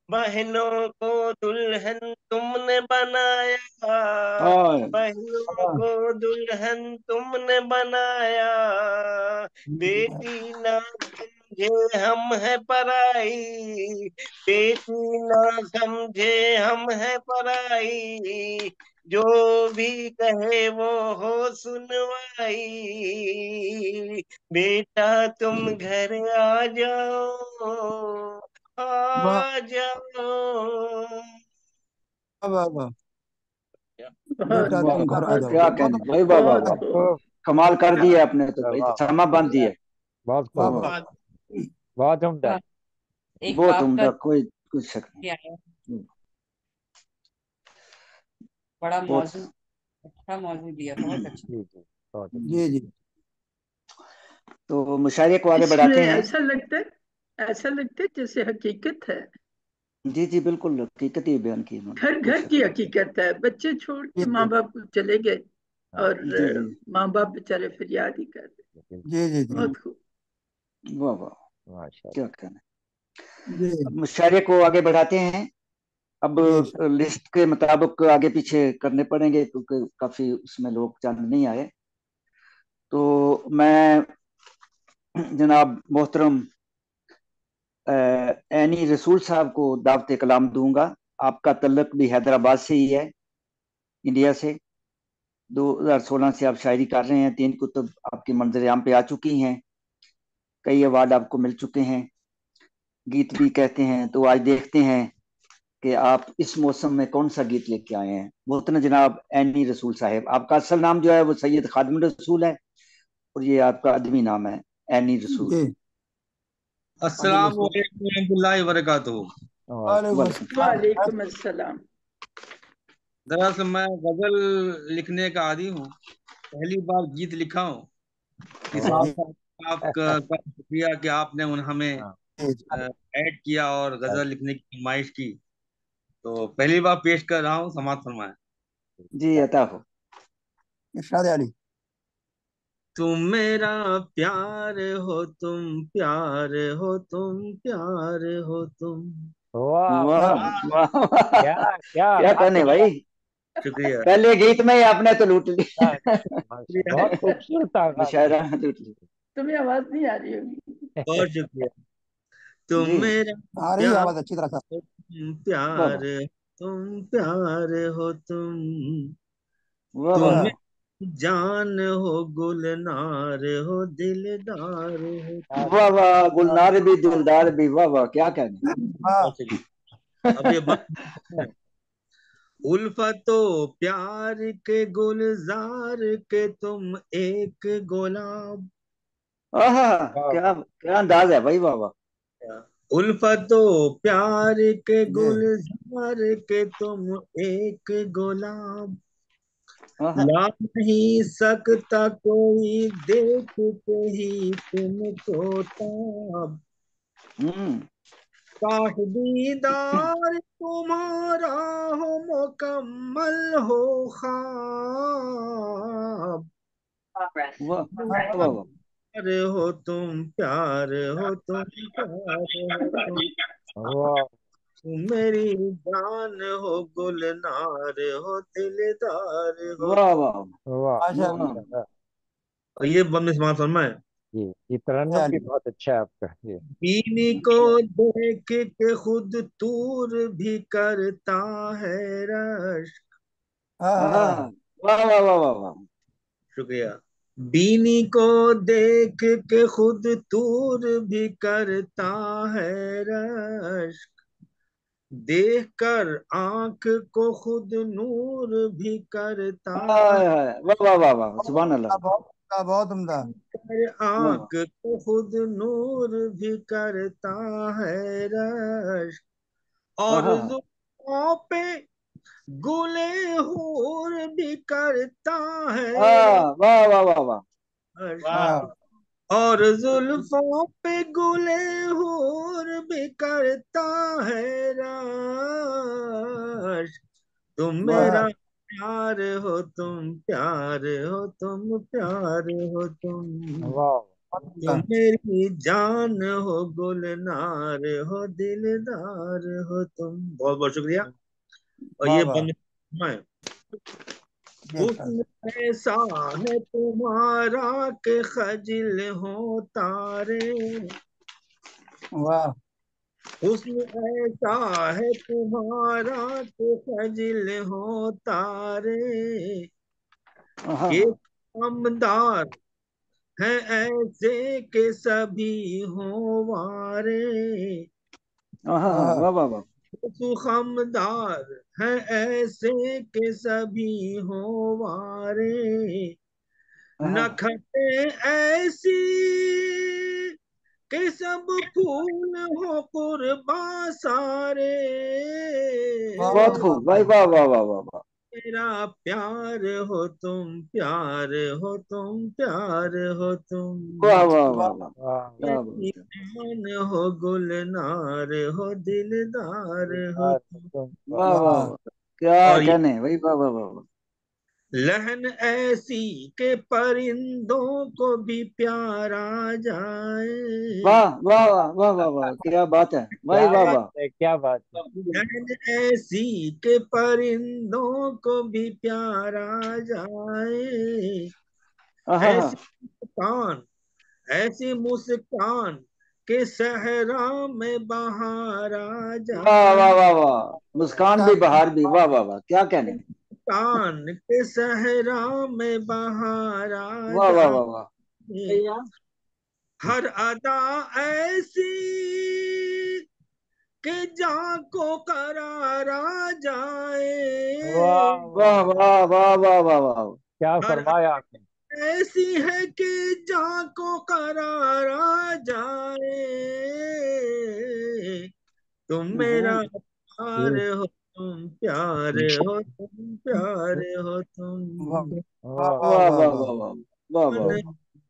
बहनों को दुल्हन तुमने बनाया, हाँ बहनों हाँ, को दुल्हन तुमने बनाया, बेटी ना समझे हम है पराई, बेटी ना समझे हम है पराई, जो भी कहे वो हो सुनवाई। बेटा तुम घर आ जाओ, वाह आ जाओ। वाह वाह। बहुत बेटा वाह तुम घर आ वाह, जाओ। क्या बहुत कहने भाई, वाह वाह बहुत वाह, खूब। कमाल कर दिया आपने तो भाई, वाह क्षमा बांध दिया। बहुत वाह खूब, वाह। वाह, बहुत उम्दा। एक बहुत बाप का उम्दा, कोई कुछ शक क्या है, नहीं। बड़ा बहुत। मौजूद, अच्छा मौजूद दिया, बहुत अच्छा। जी जी, बहुत अच्छा। जी जी। तो मुशायरे को आगे बढ़ाते इसमें हैं। ऐसा लगता है जैसे हकीकत है, जी जी बिल्कुल, हकीकत ही बयान की उन्होंने, घर कोई घर शक की नहीं। हकीकत है। बच्चे छोड़ जी के माँ जी बाप चले गए हाँ, और जी जी माँ बाप बेचारे फरियाद ही कर रहे। लेकिन जी जी जी हम्म, बहुत खूब। वाह वाह, क्या माशाल्लाह। कहना। जी अब मुशायरे को आगे बढ़ाते हैं। अब जी। लिस्ट के मुताबिक आगे पीछे करने पड़ेंगे क्योंकि काफी उसमें लोग चांद नहीं आए। तो मैं जनाब मोहतरम एनी रसूल साहब को दावत कलाम दूंगा। आपका तल्लक भी हैदराबाद से ही है, इंडिया से। 2016 से आप शायरी कर रहे हैं, 3 कुतुब आपकी मंजर आम पे आ चुकी हैं, कई अवार्ड आपको मिल चुके हैं, गीत भी कहते हैं। तो आज देखते हैं कि आप इस मौसम में कौन सा गीत लेके आए हैं। मोहतरम जनाब एनी रसूल साहब, आपका असल नाम जो है वो सैयद खादिम रसूल है, और ये आपका अदबी नाम है एनी रसूल। जी। आदिल अस्सलाम रसूल। वालेकुम रहमतुल्लाहि व बरकातुहू। वालेकुम वालेकुम। अस्सलाम। वालेकुम अस्सलाम। दरअसल मैं गजल लिखने का आदी हूँ, पहली बार गीत लिखा हूँ। इस वाह। जी आपका शुक्रिया कि आपने हमें हाँ, जी ऐड किया और गजल लिखने की फरमाइश की। तो पहली बार पेश कर रहा हूँ, समाअत फरमाएं। जी अता हो। इरशाद अली। तुम मेरा प्यार हो, तुम प्यार हो, तुम प्यार हो तुम। वाह वाह वाह, वाह वाह, क्या क्या क्या बात कहने है। भाई, शुक्रिया पहले गीत में ही आपने तो लूट ली। बहुत शुक्रिया, खूबसूरत आगाज है। मुशायरा में लूट ली। तुम्हें आवाज नहीं आ रही होगी। बहुत शुक्रिया। तुम जी मेरा आ रही है प्यार आवाज अच्छी तरह से। हो, तुम वाह प्यार, वाह तुम प्यार हो तुम। वाह तुम वाह वाह मेरी जान हो, गुलनार हो, दिलदार हो क्या तुम। वाह बात। वाह, गुलनार भी दिलदार भी, वाह वाह, क्या कहने। वाह। बहुत शुक्रिया। अब ये बात, उल्फतो प्यार के गुलजार के तुम एक गुलाब। आहा, वाह क्या वाह। क्या अंदाज है भाई, वाह वाह। उल्फतो प्यार के जी गुलजार के तुम एक गुलाब। हाँ। ला नहीं सकता कोई देख के ही तुमको ताब, हम्म। काश दीदार तुम्हारा हो मुकम्मल हो ख्वाब। वाह वाह वाह वाह। प्यार हो तुम, प्यार हो तुम, प्यार हो तुम, वाह मेरी जान हो, गुलनार हो, दिलदार हो वाह तुम। वाह वाह माशा वाह। माशाल्लाह। और ये बंद समाज समझ में। जी, ये तरन्नुम भी बहुत अच्छा है आपका। जी बीनी को देख के खुद तूर भी करता है रश। हाँ हाँ हाँ। वाह वाह वाह वाह वाह। शुक्रिया। बीनी को देख के खुद तूर भी करता है रश, देख कर आंख को खुद नूर भी करता हाय हाय, वाह वाह वाह वाह, सुभान अल्लाह। बहुत उम्दा। है, वाह वाह। आंख को खुद नूर भी करता है रश, और आहा। जुल्फों पे गुले हूर भी करता है वाह वाह वाह वाह वाह। रश, हाँ और जुल्फों पे गुले हूर भी करता है रश। तुम वाह मेरा प्यार हो तुम, प्यार हो तुम, प्यार हो तुम, वाह तुम मेरी जान हो, गुलनार हो, दिलदार हो तुम। बहुत बहुत शुक्रिया। और वाह ये वाह। बंद में ये सर। हुस्न ऐसा है तुम्हारा के खजिल हो तारे, वाह हुस्न ऐसा है तुम्हारा के खजिल हो तारे, आहा। के कामदार हैं ऐसे के सभी हो वारे, आहा। हाँ वाह वाह वाह। सुखमदार हैं ऐसे के सभी हो वारे, आहा। नखते ऐसी के सब फूल हो कुर्बा सारे, वाह वाह बहुत वाह खूब भाई, वाह वाह वाह वाह वाह। मेरा प्यार हो तुम, प्यार हो तुम, प्यार हो तुम, वाह वाह वाह। वाह वाह। वाह क्या मेरी बात है। जान हो, गुलनार हो, दिलदार हो यार तुम। तुम वाह वाह वाह वाह। क्या और ये कहने भाई, वाह वाह वाह वाह। लहन ऐसी के परिंदों को भी प्यारा जाए, वाह वाह वाह वाह वाह वाह, क्या बात है भाई, क्या वाह बात वाह। है, क्या बात है। लहन ऐसी के परिंदों को भी प्यारा जाए, आहा। ऐसी मुस्कान, ऐसी मुस्कान के सहरा में बहार आ वाह वाह जाए, वाह वाह, मुस्कान भी बहार भी, वाह वाह वाह, क्या कहने। मुस्कान के सहरा में बहार आ वाह वाह वाह वाह। जाए, हर अदा ऐसी कि जान को करारा वाह जाए, वाह वाह वाह, वाह वाह वाह वाह वाह। क्या हर फरमाया आपने। ऐसी है कि जान को करारा जाए, तुम मेरा प्यार जी हो तुम, प्यार हो तुम, प्यार हो वाह तुम, वाह वाह वाह वाह वाह वाह वाह। वाह वाह। वाह वाह मन वाह।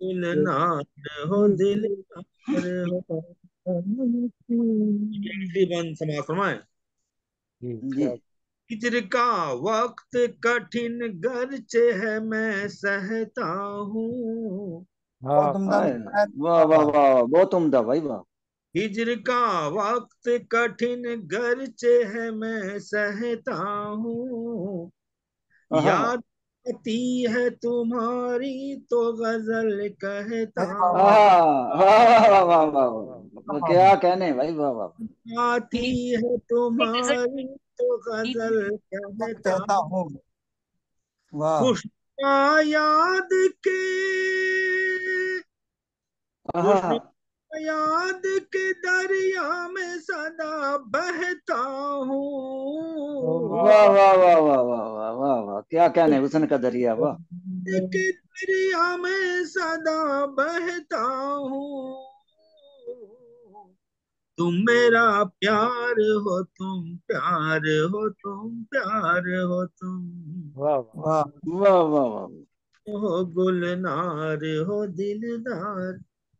गुलनार हो, दिलदार हो। ये बंद समाज फरमाए। जी जी। हिजर का वक्त कठिन गरचे है मैं सहता हूँ, हाँ बहुत उम्दा हाय। मिसाल। वाह वाह वाह वाह। वाह, बहुत उम्दा भाई, वाह। हिजर का वक्त कठिन गरचे है मैं सहता हूँ, आहा। याद आती है तुम्हारी तो गजल कहता अरे वाह वाह आहा। वाह वाह वाह वाह वाह वाह वाह, वाह क्या वाह। कहने भाई, वाह वाह। आती है तुम्हारी तो गजल मैं कहता, कहता हूँ। वाह खुशनुमा याद के, आहा। खुशनुमा याद के दरिया में सदा बहता हूँ, वाह वाह वाह वाह वाह वाह वाह वाह वाह, क्या कहने, हुस्न का दरिया, वाह। के दरिया में सदा बहता हूँ, तुम मेरा प्यार हो तुम प्यार हो तुम प्यार हो तुम वाह वाह वाह वाह वाह वाह हो गुलनार हो दिलदार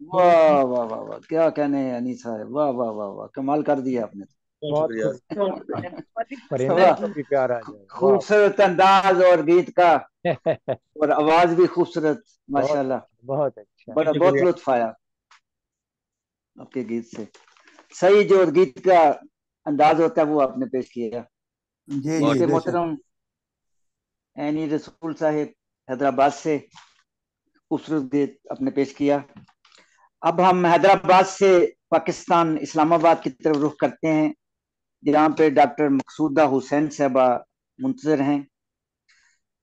हो वाह वाह वाह वाह, क्या कहने हैं अनीस साहब, वाह वाह वाह वाह, कमाल कर दिया आपने। बहुत बहुत शुक्रिया। खूब। बहुत बढ़िया। परिंदों को भी प्यार आ जाए। वाह खूबसूरत अंदाज और गीत का, और आवाज भी खूबसूरत, बहुत माशाल्लाह। बहुत अच्छा। बड़ा बहुत शुक्रिया। लुत्फ आया आपके गीत से। सही जो गीत का अंदाज होता है वो आपने पेश किया। जी बहुत जी इसके बेशक। मोहतरम एनी रसूल साहिब हैदराबाद से खूबसूरत गीत आपने पेश किया। अब हम हैदराबाद से पाकिस्तान इस्लामाबाद की तरफ रुख करते हैं, जहाँ पे डॉक्टर मकसूदा हुसैन साहबा मुंतजर हैं।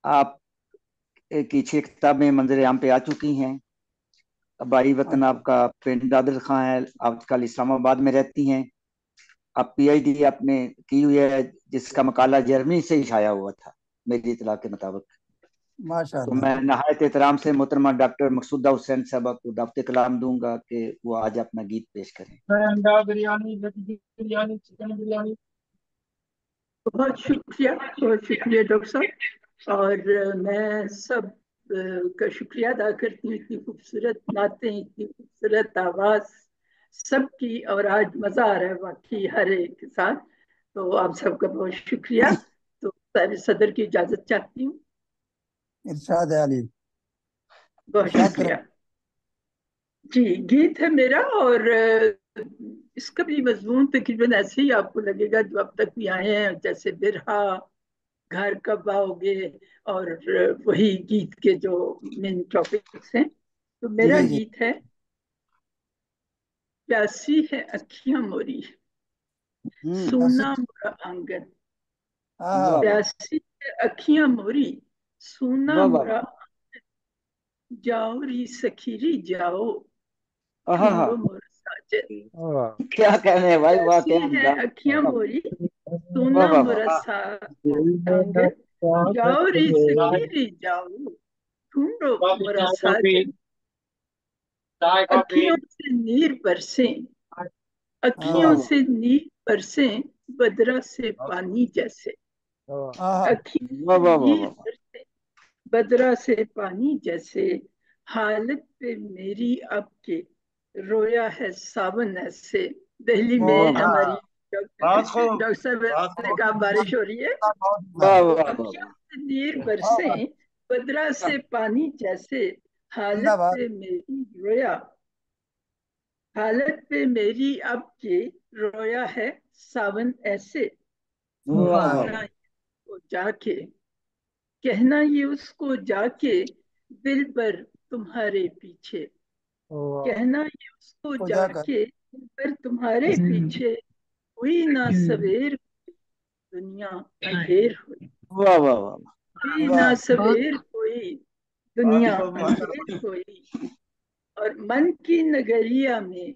आप की 6 किताबें मंजर आम पे आ चुकी हैं। आबाई वतन अच्छा आपका पिंड दादर खां है, आजकल इस्लामाबाद में रहती हैं। आप पीएचडी आपने की हुई है, जिसका मकाला जर्मनी से ही शाया हुआ था मेरी इतला के मुताबिक। तो माशाल्लाह। मैं नहायत एहतराम से मोहतरमा डॉक्टर मकसूदा हुसैन साहबा को दावत कलाम दूंगा कि वो आज अपना गीत पेश करें। अंडा बिरयानी, वेज बिरयानी, चिकन बिरयानी। बहुत शुक्रिया डॉक्टर साहब। और मैं सब का शुक्रिया अदा करती हूँ, इतनी खूबसूरत नातें, इतनी खूबसूरत आवाज सबकी, और आज मजा आ रहा है वाकई हर एक के साथ। तो आप सबका बहुत शुक्रिया। तो साहिब सदर की इजाजत चाहती हूँ। इरशाद है अली, बहुत इरशाद करें। शुक्रिया जी। गीत है मेरा, और इसका भी मजमून तकरीबन ऐसे ही आपको लगेगा जो अब तक भी आए हैं, जैसे बिरहा, घर कब आओगे, और वही गीत के जो मेन टॉपिक्स हैं। तो मेरा जी जी। गीत है प्यासी है अखियां मोरी, सोना मोरा आंगन। हाँ वाह वाह प्यासी है अखियां मोरी, सोना वाह मोरा, वाह, जाओ री सखीरी जाओ, हाँ हाँ, ढूंढो मोर साजन। वाह क्या कहने हैं भाई, वाह, प्यासी क्या है अंदाज। अखियां वाह मोरी, वाह सोना वाह वाह, मोरा आंगन। जाओ री सखीरी जाओ, ढूंढो मोरा कॉफी, साजन। चाय कॉफी। अखियों से नीर बरसे, वाह अखियों हाँ वाह से नीर बरसे, बदरा से पानी जैसे। वाह हाँ अखियों वाह से वाह वाह नीर वाह, बरसे, बदरा से पानी जैसे। हालत पे मेरी अब के, रोया है सावन ऐसे। दिल्ली में बहुत वाह हमारी बहुत खूब, डॉक्टर साहब बहुत ने खूब। कहा बारिश हो रही है। बहुत वाह वाह। वाह वाह अखियों से नीर वाह बरसे, बदरा से पानी जैसे। हालत जिंदाबाद। पे मेरी रोया, हालत पे मेरी अब के, रोया है सावन ऐसे। वाह वाह कहना वाह, ये जाके, कहना ये उसको जाके, दिल पर तुम्हारे पीछे। वाह कहना ये उसको को जाकर। जाके, दिल पर तुम्हारे पीछे। हुई ना सवेर, दुनिया अंधेर हुई। वाह वाह वाह, हुई ना वाह सवेर कोई, बहुत दुनिया खूब, अंधेर हुई। और मन की नगरिया में,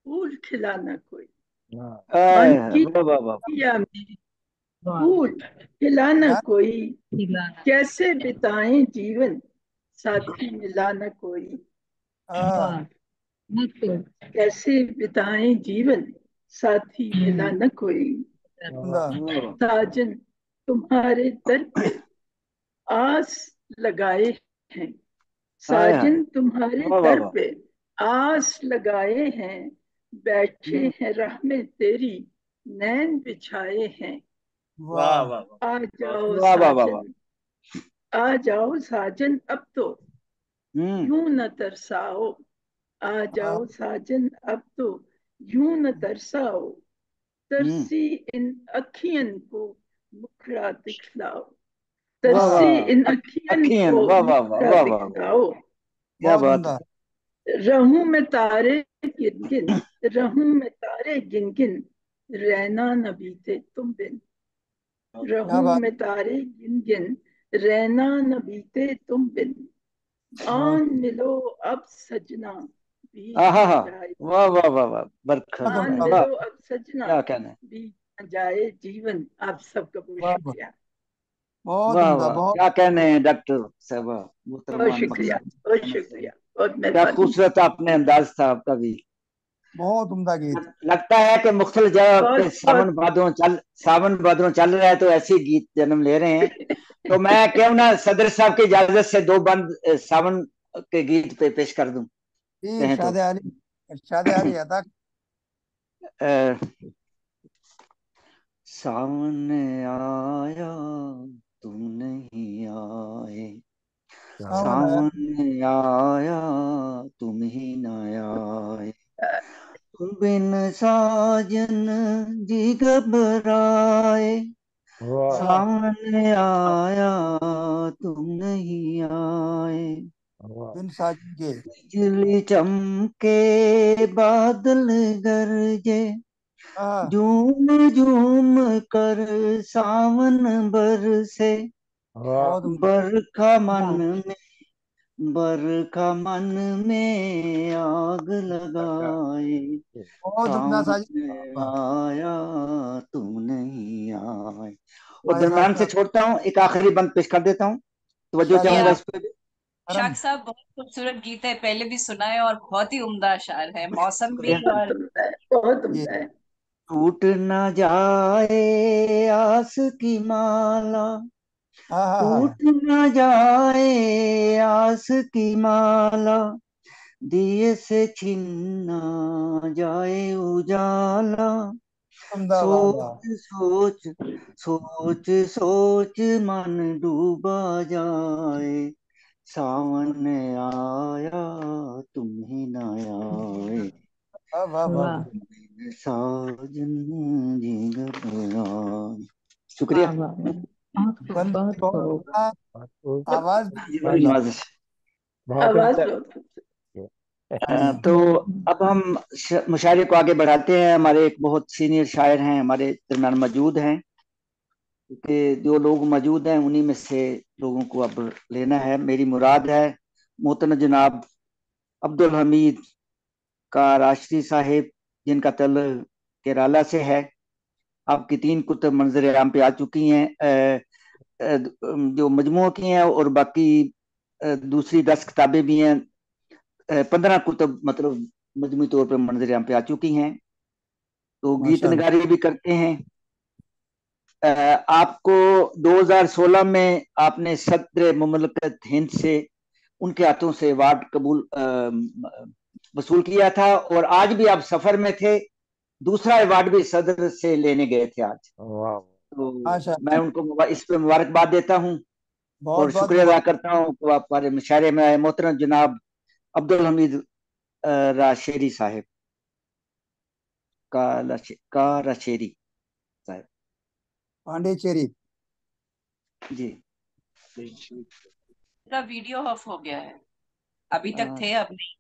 फूल खिलाना कोई। वाह मन आए, की वाह वाह वाह, नगरिया में, फूल खिलाना क्या कोई। कैसे बिताएं जीवन, साथी मिलाना कोई। हाँ कैसे बिताएं जीवन, साथी मिलाना कोई। वाह जिंदा। वाह साजन तुम्हारे दर पे, आस लगाए हैं। आए हाय, साजन तुम्हारे वाह वाह दर वाह, पे, आस लगाए हैं। बैठे हैं राह में तेरी, नैन बिछाए हैं। वाह वाह वाह वाह, आ बहुत जाओ वाह वाह वाह वाह, साजन, आ जाओ साजन अब तो, हम्म, यूं न तरसाओ। आ हाँ जाओ साजन अब तो, यूं न तरसाओ। हम्म, तरसी इन अखियन को मुखड़ा दिखलाओ। वाह हाँ तरसी वाह, इन अखियन अखियन, को वाह वाह वाह मुखड़ा वाह वाह, दिखलाओ। क्या बहुत बात उम्दा। है। रहूं में तारे गिन गिन, रहूं में तारे गिन गिन, रहना न बीते तुम बिन। क्या रहूं बात। में तारे गिन गिन, रहना न बीते तुम बिन। बहुत आन मिलो अब सजना, बीत आहा न हा, जाए। वाह वाह वाह वाह, बरखत, बहुत आन उम्दा। वाह, मिलो अब सजना, क्या कहने हैं। बीत न जाए जीवन। आप सबका बहुत वाह वाह, शुक्रिया। बहुत वाह उम्दा। वाह, बहुत क्या कहने हैं डॉक्टर साहबा बहुत मोहतरमा शुक्रिया, मकसूद बहुत अहमद साहब। शुक्रिया, बहुत क्या मेहरबानी। खूबसूरत आपने अंदाज था आपका भी। बहुत उम्दा गीत। लगता है कि मुख्तलिफ जगह पे बहुत सावन भादरों चल रहा है तो ऐसे गीत जन्म ले रहे हैं। तो मैं क्यों ना सदर साहब की इजाजत से दो बंद सावन के गीत पे पेश कर दूं, जी कहें तो। इरशाद आली अदा। अ, सावन आया तुम नहीं आए, सावन आया। सावन आया तुम ही न आए, तुम बिन साजन जी घबराए, वाह सावन आया तुम नहीं आए, वाह बिन साजन के। बिजली चमके बादल गरजे, हाँ झूम झूम कर सावन बरसे, वाह बहुत उम्दा। बरखा मन में बरखा मन में आग लगाए, बहुत उम्दा साजिद। सामने वाह आया तुम नहीं आए। और वाह दरम्यान से साहब। छोड़ता हूँ, एक आखिरी बंद पेश कर देता हूँ, तवज्जो इरशाद ये चाहूंगा आली इस पे भी। करम। इशाक साहब बहुत खूबसूरत गीत है, पहले भी सुना है और बहुत ही उम्दा अशार है, मौसम भी शुक्रिया। बहुत और उम्दा है, बहुत ये उम्दा है। टूट न जाए आस की माला, हाँ हाँ टूट हाँ। न जाए आस की माला, दिए से छिन न जाए उजाला, उम्दा। वाह वाह। सोच सोच सोच सोच मन डूबा जाए, सावन आया तुम ही न आए, वाह वाह वाह वाह वाह। साजन जी घबराए। वाह शुक्रिया। वाह वाह, बहुत खूब बंद बहुत बहुत खूब। उम्दा। बहुत खूब, आवाज भी जी बड़ी माशाल्लाह। नवाजिश। बहुत आवाज उम्दा। बहुत खूबसूरत। जी तो अब हम मुशायरे को आगे बढ़ाते हैं। हमारे एक बहुत सीनियर शायर हैं, हमारे दरम्यान मौजूद हैं, क्योंकि जो लोग मौजूद हैं उन्हीं में से लोगों को अब लेना है। मेरी मुराद है मोहतरम जनाब अब्दुल हमीद का राष्ट्रीय साहिब, जिनका तल केरला से है। आपकी 3 कुतुब मंजर आम पे आ चुकी हैं, जो मजमू की हैं, और बाकी दूसरी 10 किताबें भी हैं। 15 कुतुब मतलब मजमू तौर पर मंजर आम पे आ चुकी हैं। तो गीत माशाल्लाह। नगारी भी करते हैं। आपको 2016 में आपने सदर मुमलकत हिंद से उनके हाथों से अवार्ड कबूल वसूल किया था, और आज भी आप सफर में थे, दूसरा अवार्ड भी सदर से लेने गए थे आज। वाह तो मैं माशाल्लाह। उनको इस पे मुबारकबाद देता हूँ बहुत और बहुत शुक्रिया अदा मुबारक। करता हूँ कि आप हमारे मुशायरे में आए। मोहतरम जनाब अब्दुल हमीद राशेरी साहब का राशेरी साहब पांडेचेरी। जी। का वीडियो ऑफ हो गया है, अभी अ, तक थे अब नहीं।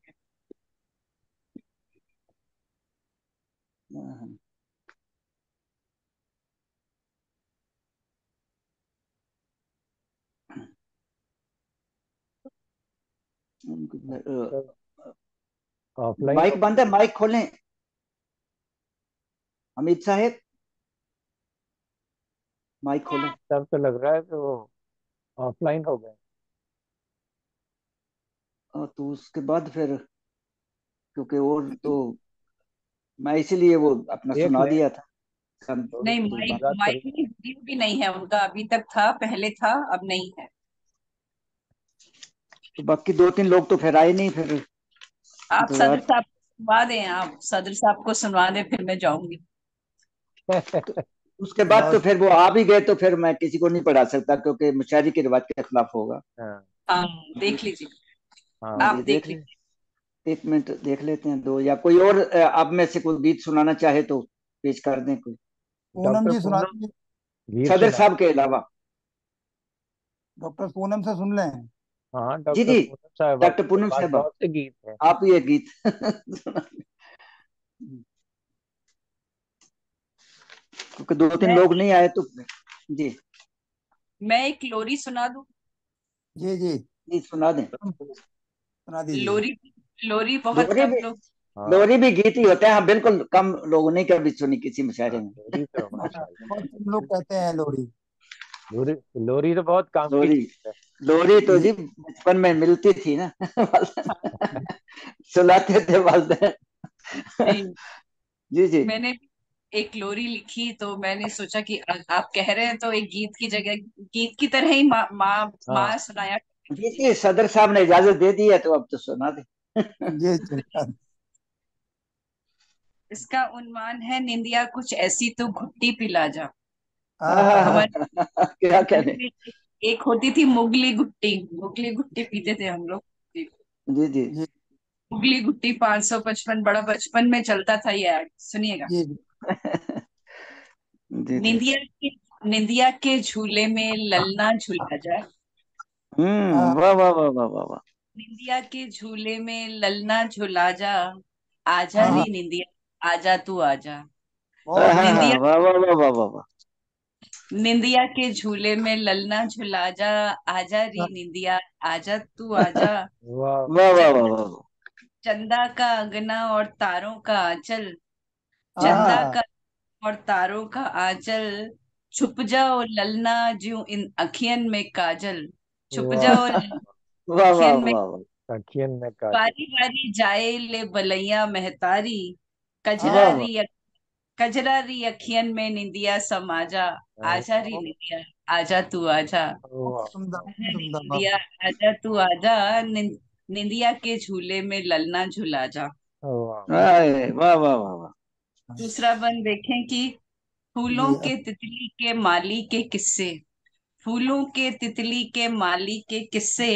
सब ऑफलाइन हो माइक बंद है, माइक खोलें हमीद साहब, माइक खोलें। तब तो लग रहा है कि वो ऑफलाइन हो गए। तो उसके बाद फिर, क्योंकि और तो मैं इसीलिए वो अपना देख सुना लें, दिया था। थोड़ी नहीं, सी माइक बात माइक करें। नहीं, वीडियो भी नहीं है उनका, अभी तक था, पहले था, अब नहीं है। तो बाकी 2-3 लोग तो फिर आए नहीं, फिर आप सदर इंतजार। साहब को सुनवा दें, आप सदर साहब को सुनवा दें, फिर मैं जाऊंगी। तो उसके बाद तो बहुत फिर वो आ भी गए, तो फिर मैं किसी को नहीं पढ़ा सकता, क्योंकि मुशायरे की रिवाज के खिलाफ होगा। हाँ हाँ, देख लीजिए, हाँ जी आप देख देख ले, लीजिए। 1 मिनट देख लेते हैं दो, या कोई और आप में से कोई गीत सुनाना चाहे तो पेश कर दें कोई, पूनम डॉक्टर जी सुना पूनम दीजिए। गीत सदर सुना। साहब के अलावा। डॉक्टर पूनम से सुन लें। हाँ जी डॉक्टर जी, पूनम साहब, डॉक्टर आपके पूनम पास साहबा, बहुत से गीत हैं। आप ये गीत सुना, क्योंकि 2-3 मैं लोग नहीं आए तो। जी मैं एक लोरी सुना दूं। जी जी जी, सुना दें। सुना दीजिए। लोरी, लोरी बहुत लोरी कम भी, लोग। हाँ लोरी भी गीत ही होते हैं। हाँ बिल्कुल, कम लोगों ने कभी सुनी किसी मुशायरे हाँ, में। लोरी तो माशाल्लाह, बहुत कम लोग कहते हैं लोरी। लोरी लोरी तो बहुत काम की लोरी, चीज है। लोरी तो जी। जी बचपन में मिलती थी ना। हाँ, सुलाते थे वालदेन। जी, जी जी मैंने एक लोरी लिखी तो मैंने सोचा कि आप कह रहे हैं तो एक गीत की जगह गीत की तरह ही माँ माँ हाँ माँ सुनाया जी करती जी, थी। सदर साहब ने इजाजत दे दी है तो अब तो सुना दे। जी जी इसका उन्वान है निंदिया कुछ ऐसी तो घुट्टी पिला जा। हाँ हमारे क्या जमाने कहने। में एक होती थी मुगली घुट्टी पीते थे हम लोग। जी जी जी मुगली घुट्टी 555 बड़ा बचपन में चलता था ये ऐड, सुनिएगा। जी जी जी जी। निंदिया के झूले में ललना झूला जा। हाँ वाह वाह वाह वाह वाह वाह। निंदिया के झूले में ललना झूला जा, आजा हाँ रे निंदिया आजा तू आजा। हाँ बहुत हाँ हाँ, निंदिया वाह वाह वाह वाह वाह वाह। निंदिया के झूले में ललना झूला जा, आजा रे निंदिया आजा तू आजा। वाह वाह वाह वाह चंदा वाह वाह। चंदा का अंगना और तारों का आंचल, चंदा हाँ का और तारों का आंचल, छुप जाओ ललना ज्यों इन अखियन में काजल, छुप वाह जाओ वाह वाह अखियन में। वाह वाह अखियन में काजल। बारी बारी जाए ले बलैया महतारी, वाह वाह। कजरारी कजरारी अखियन में निंदिया समाजा, आजा री बहुत निंदिया आजा तू आजा। वाह उम्दा आजा बहुत रे उम्दा बात। निंदिया आजा तू आजा, निंदिया के झूले में ललना झूला जा। वाह वाह वाह वाह वाह। दूसरा बंद देखें कि फूलों जी के तितली के माली के किस्से, फूलों के तितली के माली के किस्से,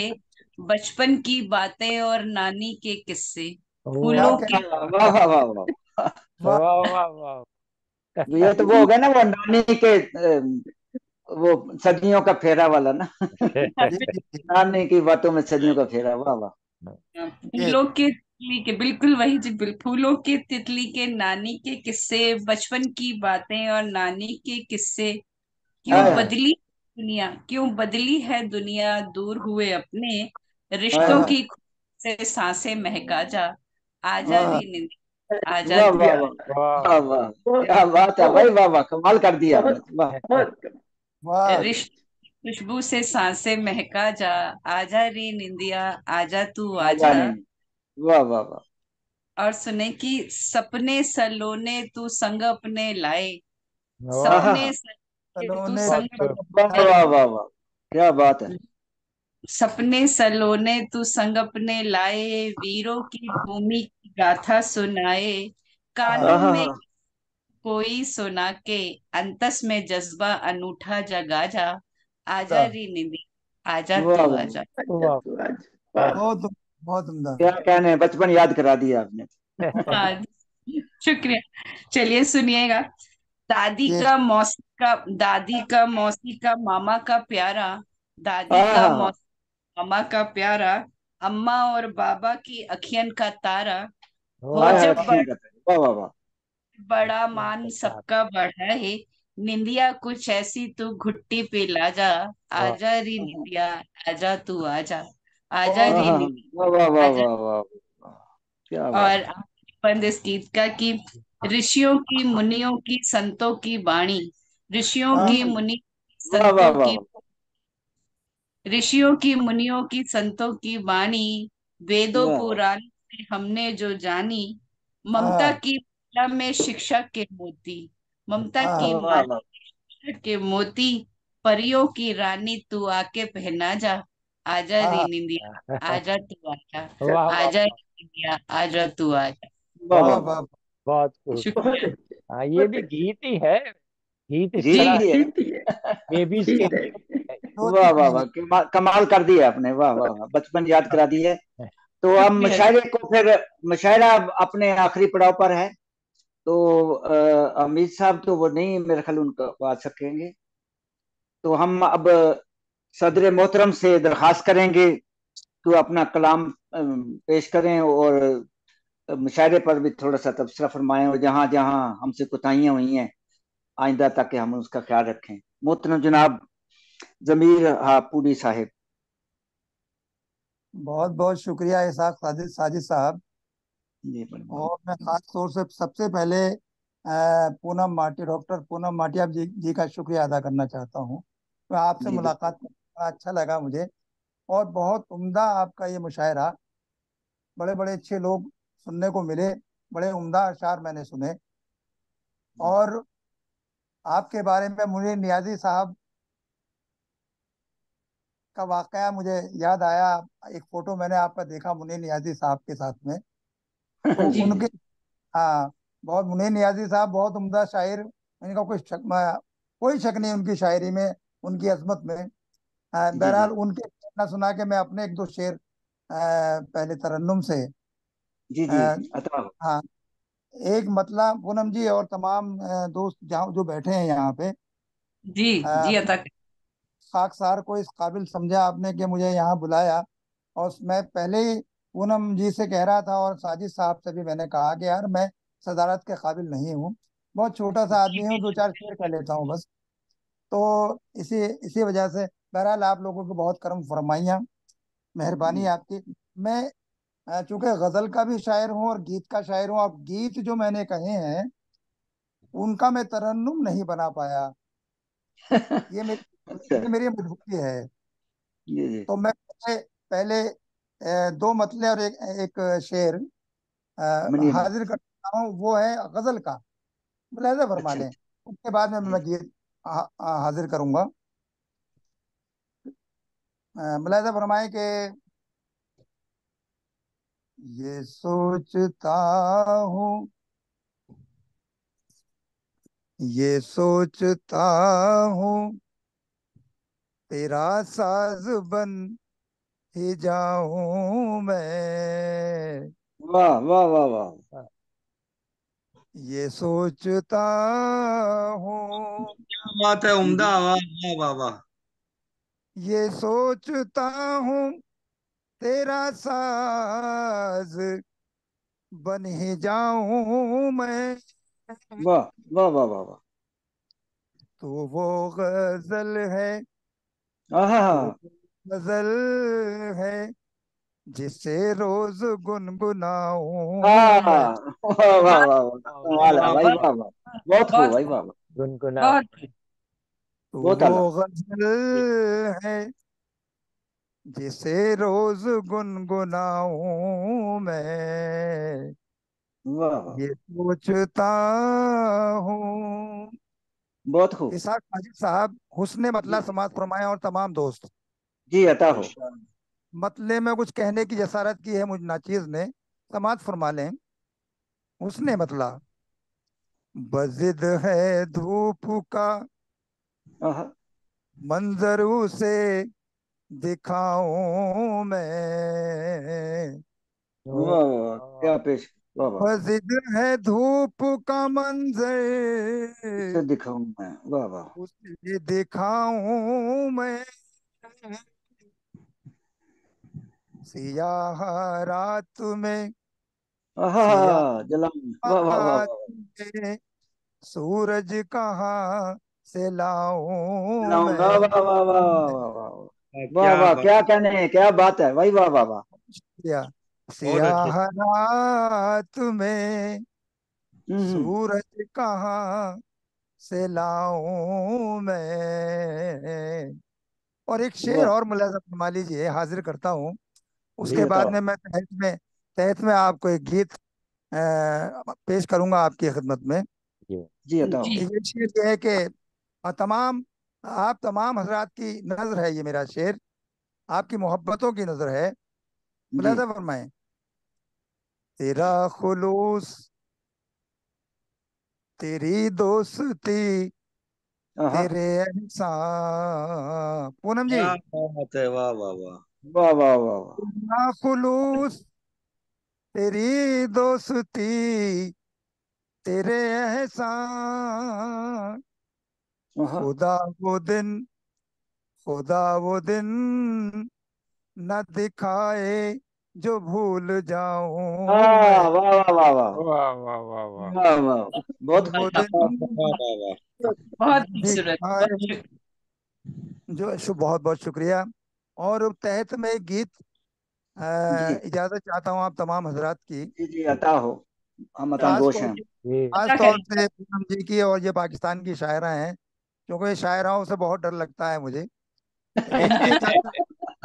बचपन की बातें और नानी के किस्से। क्या फूलों वाह कह के वाह वाह वाह वाह। वाह वाह वाह वाह। ये तो वो हो गया ना, वो नानी के वो सदियों का फेरा वाला ना। जी जी जी नानी की बातों में सदियों का फेरा, वाह वाह। ये फूलों के तितली के बिल्कुल वही जी फूलों के तितली के नानी के किस्से, बचपन की बातें और नानी के किस्से। हाय हाय क्यों बदली है दुनिया, दूर हुए अपने हाय रिश्तों हाय। की खुशबू से सांसें महका जा, आजा हाँ री निंदिया आजा वाह तू वाह आजा। वाह वाह वाह वाह। बहुत क्या बात है भाई, बहुत वाह वाह, कमाल कर दिया आपने बहुत तो, वाह। बहुत वाह रिश्त खुशबू से सांसें महका जा, आजा री निंदिया आजा तू आजा आजा। नहीं। वाह वाह वाह और सुने कि सपने सलोने तू संग अपने लाए, हाँ वाह हाँ सपने हाँ। सलोने तू खिलौने बहुत संग खूब। वाह लाए, वाह वाह वाह। क्या बात है। सपने सलोने तू संग अपने लाए, वीरों की भूमि की गाथा सुनाए, हाँ कानों हाँ में हाँ। कोई सुना के अंतस में जज्बा अनूठा जगा जा, आजा उम्दा री निंदी आजा वाह तू वाह। आजा। अच्छा वाह तो आज वाह बहुत बहुत उम्दा। क्या कहने, बचपन याद करा दिया आपने। हाँ, शुक्रिया। चलिए सुनिएगा। ये दादी का मौसी का मामा का प्यारा, दादी हाँ का हाँ हाँ। मौसी मामा का प्यारा, अम्मा और बाबा की अखियन का तारा, हो हाय वाह हाय, जब अखियां करते हैं। वाह वाह वाह। बड़ा अखियन मान का तारा। सबका बड़ा है, निंदिया कुछ ऐसी तू घुट्टी पे ला जा, वाह आजा री निंदिया आजा तू आजा, आजा बहुत हाँ री हाँ हाँ। निंदिया वाह वाह वाह आजा। वाह वाह वाह। क्या बात और बंद इस गीत का कि ऋषियों की मुनियों की संतों की वाणी, ऋषियों है। हाँ की मुनि वाह वाह संतों वाह की वाह। ऋषियों की मुनियों की संतों की वाणी, वेदों वाह वाह पुराण से हमने जो जानी, ममता हाँ की माला में शिक्षा के मोती, ममता हाँ की वाह माला वाह। में शिक्षा के मोती, परियों की रानी तू आके पहना जा, आजा रे हाँ निंदिया आजा तू आजा, वाह वाह आजा रे निंदिया आजा तू आजा। वाह वाह वाह वाह। वाह बहुत खूब। शुक्रिया। बहुत अच्छे हाँ ये बहुत भी अच्छे गीत ही है। गीत इस जीत जी, तरह ही है। ठीक ही है बेबीज के ठीक है। लिए है। दो वाह चीज वाह नहीं वाह, कमाल कर दिया आपने, वाह वाह वाह, बचपन याद करा दी है। तो हम शुक्रिया जी। मुशायरे को फिर, मुशायरा अब अपने आखिरी पड़ाव पर है। तो अमीर साहब तो वो नहीं, मेरे ख्याल उनका आ सकेंगे। तो हम अब सदर मोहतरम से दरखास्त करेंगे कि वो अपना कलाम पेश करें, और मुशायरे पर भी थोड़ा सा तबसरा फरमाएं, और जहाँ जहाँ हमसे कोताहियां हुई हैं आइंदा ताकि हम उसका ख्याल रखें। मोहतरम जनाब जमीर हापुरी साहिब। बहुत बहुत शुक्रिया इसाक साजिद साहब। जी बड़ी। और मैं खास तौर से सबसे पहले पूनम माटी डॉक्टर पूनम माटिया जी का शुक्रिया अदा करना चाहता हूँ। मैं आपसे जी मुलाकात बिल्कुल। करके बड़ा अच्छा लगा मुझे। और बहुत उम्दा आपका ये मुशायरा, बड़े बड़े अच्छे लोग सुनने को मिले। बड़े उम्दा अशार मैंने सुने। और आपके बारे में मुनीर नियाजी साहब का वाकया मुझे याद आया। एक फोटो मैंने आपका देखा मुनीर नियाजी साहब के साथ में, तो जी उनके, हाँ, बहुत, मुनीर नियाजी साहब बहुत उम्दा शायर, इनका कोई शक नहीं उनकी शायरी में, उनकी अजमत में। जी जी बहरहाल उनके ना सुना के मैं अपने एक दो शेर पहले तरन्नुम से, जी जी अ, अता हो। हाँ, एक मतलब पूनम जी और तमाम दोस्त जहाँ जो बैठे हैं यहाँ पे, जी अ, जी अता कर। खाकसार को इस काबिल समझा आपने कि मुझे यहाँ बुलाया। और मैं पहले ही पूनम जी से कह रहा था और साजिद साहब से भी मैंने कहा कि यार मैं सदारत के काबिल नहीं हूँ, बहुत छोटा सा आदमी हूँ, दो चार शेर कह लेता हूँ बस। तो इसी इसी वजह से बहरहाल आप लोगों को बहुत करम फरमाइयाँ, मेहरबानी जी आपकी। मैं चूंकि गजल का भी शायर हूँ और गीत का शायर हूँ, अब गीत जो मैंने कहे हैं उनका मैं तरन्नुम नहीं बना पाया, ये अच्छा। मेरी मजबूरी है। जी जी तो मैं पहले दो मतले और एक शेर मनिए में। हाजिर करता हूँ, वो है गजल का, मुलाहिजा फरमा अच्छा लें। अच्छा। उसके बाद में जी मैं गीत हाजिर करूंगा। मुलाहिजा फरमाए कि ये सोचता हूँ, ये सोचता हूँ तेरा साज बन ही जाऊं मैं, वाह वाह वाह वाह। ये सोचता हूँ, क्या बात है, उम्दा, हम्म, वाह वाह वाह वाह। ये सोचता हूँ तेरा साज बन ही जाऊं मैं, वाह वाह वाह वाह वाह। तो वो गजल है, तो आहा। गजल है जिसे रोज गुनगुनाऊं मैं, हाँ वाह वाह वाह वाह, कमाल है वाह भाई, बहुत वाह वाह। बहुत खूब बहुत भाई, वाह वाह। गुनगुना। बहुत तो बहुत वो आला। गजल है जिसे रोज गुनगुनाऊं मैं, वाह वाह। ये सोचता हूँ। बहुत खूब। इसाक हाजी साहब हुस्ने जी मतला समाज फरमाया और तमाम दोस्त, जी अता हो। मतले में कुछ कहने की जसारत की है मुझ नाचीज ने, समाज फरमा लें। हुस्ने मतला बजिद है धूप का आहा। मंजर उसे दिखाऊं मैं, वाह वाह वाह, क्या पेश। वाह वाह। बजिद है धूप का इससे मंजर दिखाऊं मैं, वाह वाह। उसे दिखाऊं मैं, सियाह रात में, आहा। सियाह जलाऊं, वाह वाह वाह रात वाह। में सूरज कहाँ से लाऊं जलाऊं, वाह मैं, वाह वाह वाह वाह वाह वाह। वाह क्या वाह, बात, क्या कहने हैं, क्या बात है भाई, वाह वाह वाह। या बहुत अच्छे। सियाह रात में हम्म। सूरज कहाँ से लाऊं मैं। और एक शेर वाह। और मुलाजा फरमा लीजिए, हाजिर करता हूँ। जी उसके बाद बताओ। में मैं तहत में आपको एक गीत पेश करूंगा आपकी खिदमत में। ये जी बताओ। जी ये शेर ये है कि तमाम, आप तमाम हजरात की नजर है, ये मेरा शेर आपकी मोहब्बतों की नजर है। जी। मुलाजा फरमाएं, तेरा खुलूस, तेरी दोस्ती, आहा। तेरे एहसान, पूनम जी, क्या बात है, वाह वाह वाह। वाह वाह वाह वाह। तेरा खुलूस, तेरी दोस्ती, तेरे एहसान, आहा। खुदा वो दिन, खुदा वो दिन न दिखाए जो भूल जाऊं मैं, वाह वाह वाह वाह। वाह वाह वाह वाह। वाह वाह। बहुत वो खूब। दिन वाह वाह वाह वाह। बहुत न खूबसूरत बहुत दिखाए, बहुत बहुत शुक्रिया। और तहत में एक गीत जी इजाजत चाहता हूँ आप तमाम हजरात की, जी जी अता हो। हम अता खास गोश तौर हैं। ये खास अता तौर करें। से पूनम जी की, और ये पाकिस्तान की शायरा हैं, क्योंकि शायराओं से बहुत डर लगता है मुझे, इनकी इजाजत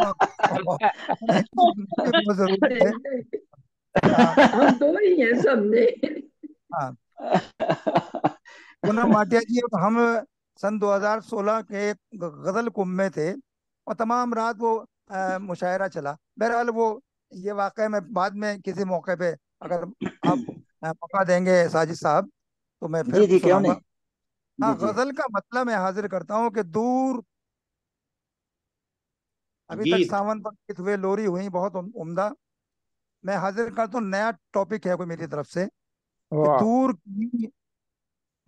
इनकी बहुत जरूरत है। हाँ हम दो ही हैं सामने। हाँ। पूनम माटिया जी, हम सन 2016 के एक गजल कुंभ में थे और तमाम रात वो मुशायरा चला। बहरहाल वो ये वाकया मैं बाद में किसी मौके पे, अगर आप मौका देंगे साजिद साहब, तो मैं जी फिर जी, क्यों सुनाऊंगा। नहीं। जी हाँ, जी। गजल का मतलब मैं हाजिर करता हूँ कि दूर, अभी तक गीत। सावन पर गीत हुए, लोरी हुई बहुत उम्दा। मैं हाजिर करता हूँ, नया टॉपिक है कोई मेरी तरफ से, कि वाह।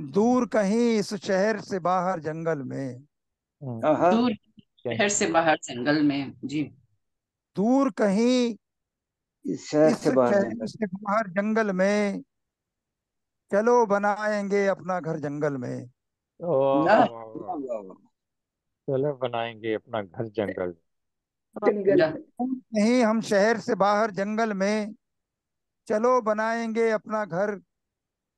दूर कहीं इस शहर से बाहर जंगल में, हाँ। दूर क्या- शहर से बाहर जंगल में। जी। दूर कहीं इस शहर इस से बाहर शहर जंगल। से बाहर जंगल में, चलो बनाएंगे अपना घर जंगल में। वाह वाह वाह वाह। वाह वाह वाह। चलो बनाएंगे अपना घर जंगल। जंगल जा- में। दूर कहीं हम शहर से बाहर जंगल में, चलो बनाएंगे अपना घर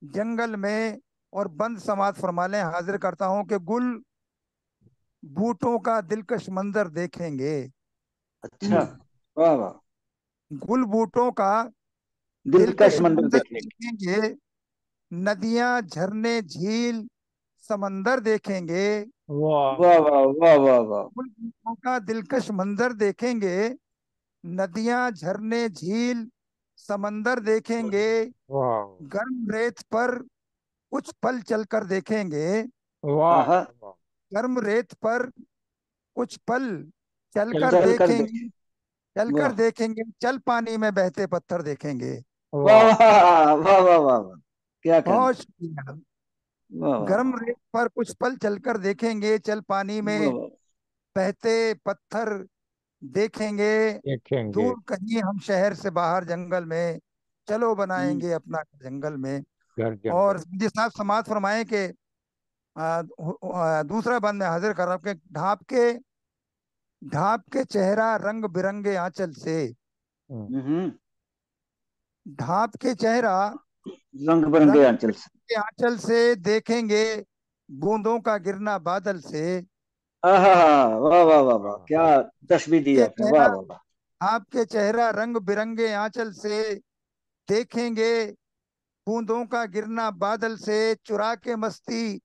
जंगल में। और बंद समाज फरमा लें, हाजिर करता हूँ कि गुल बूटों का दिलकश मंजर देखेंगे। अच्छा। वाह वाह। गुल बूटों का दिलकश दिलकश मंदिर मंजर देखेंगे। देखेंगे। नदियां, झरने, झील, समंदर देखेंगे। वाह वाह वाह वाह वाह वाह। गुल बूटों का दिलकश मंजर देखेंगे। नदियां, झरने, झील, समंदर देखेंगे। वाह गर्म रेत पर कुछ पल चलकर देखेंगे। वाह आहा। वाह। गर्म रेत पर कुछ पल चल चलकर चल कर देखेंगे। देखे। चलकर वाह देखेंगे, चल पानी में बहते पत्थर देखेंगे। वाह वाह वाह वाह वाह वाह वाह। क्या कहना। बहुत शुक्रिया। वाह वाह गर्म वाह रेत पर कुछ पल चलकर देखेंगे, चल पानी वाह में वाह। बहते पत्थर देखेंगे। देखेंगे दूर कहीं हम शहर से बाहर जंगल में, चलो हम्म। बनाएंगे अपना जंगल में। घर जंगल। और जिस साहब समाज फरमाए कि दूसरा बंद में हाजिर कर रहा हूं कि ढाप के चेहरा रंग बिरंगे आंचल से। हम्म। हम्म। ढाप के चेहरा रंग बिरंगे रंग आंचल से। बिरंगे आंचल से देखेंगे, बूंदों का गिरना बादल से। आहा। वाह वाह वाह वाह, क्या हाँ। तशबीह दी के आपने। वाह चेहरा वाह वाह। आपके चेहरा रंग बिरंगे आंचल से देखेंगे, बूंदों का गिरना बादल से। चुरा के मस्ती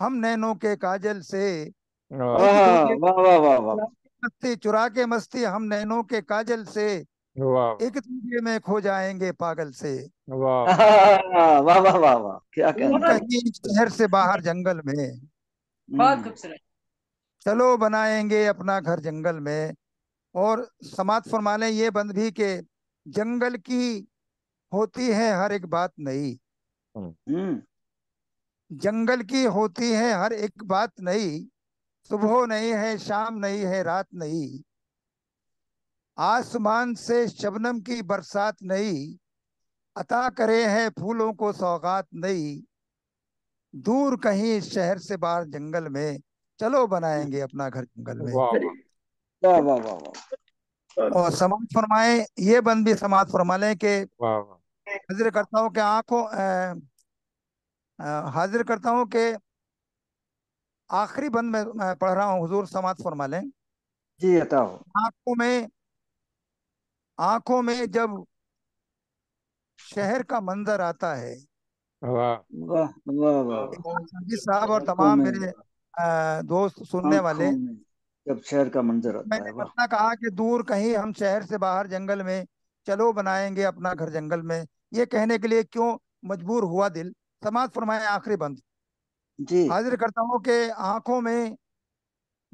हम नैनों के काजल से। एक आहा। दूजे वाह वाह वाह वाह चुरा के मस्ती हम नैनों के काजल से। वाह एक दूजे में खो जाएंगे पागल से। वाह वाह वाह वाह वाह वाह, क्या दूर कहना। बहुत कहीं शहर से बाहर जंगल में, बहुत हम्म। खूबसूरत। चलो बनाएंगे अपना घर जंगल में। और समाज फरमा लें ये बंद भी के, जंगल की होती है हर एक बात नई। हम्म। हम्म। जंगल की होती है हर एक बात नई। सुबह नहीं है, शाम नहीं है, रात नहीं। आसमान से शबनम की बरसात नहीं, अता करे हैं फूलों को सौगात नहीं। दूर कहीं शहर से बाहर जंगल में, चलो बनाएंगे अपना घर जंगल में। वाह अरे वाह वाह वाह वाह वाह। बहुत और समाज फरमाए, ये बंद भी समाज फरमा लें कि वाह वाह। हाजिर करता हूँ कि हाजिर करता हूँ कि आखिरी बंद में मैं पढ़ रहा हूँ, हुजूर समाज फरमा लें। जी बताओ। आंखों में आंखों में जब शहर का मंजर आता है। वाह वाह वाह वाह वाह। साजिद साहब और आंखों तमाम में। मेरे दोस्त सुनने वाले, आंखों में जब शहर का मंजर आता मैंने है। वाह। अपना कहा कि दूर कहीं हम शहर से बाहर जंगल में, चलो बनाएंगे अपना घर जंगल में, ये कहने के लिए क्यों मजबूर हुआ दिल। समाज फरमाए आखिरी बंद। जी। हाजिर करता हूँ कि आंखों में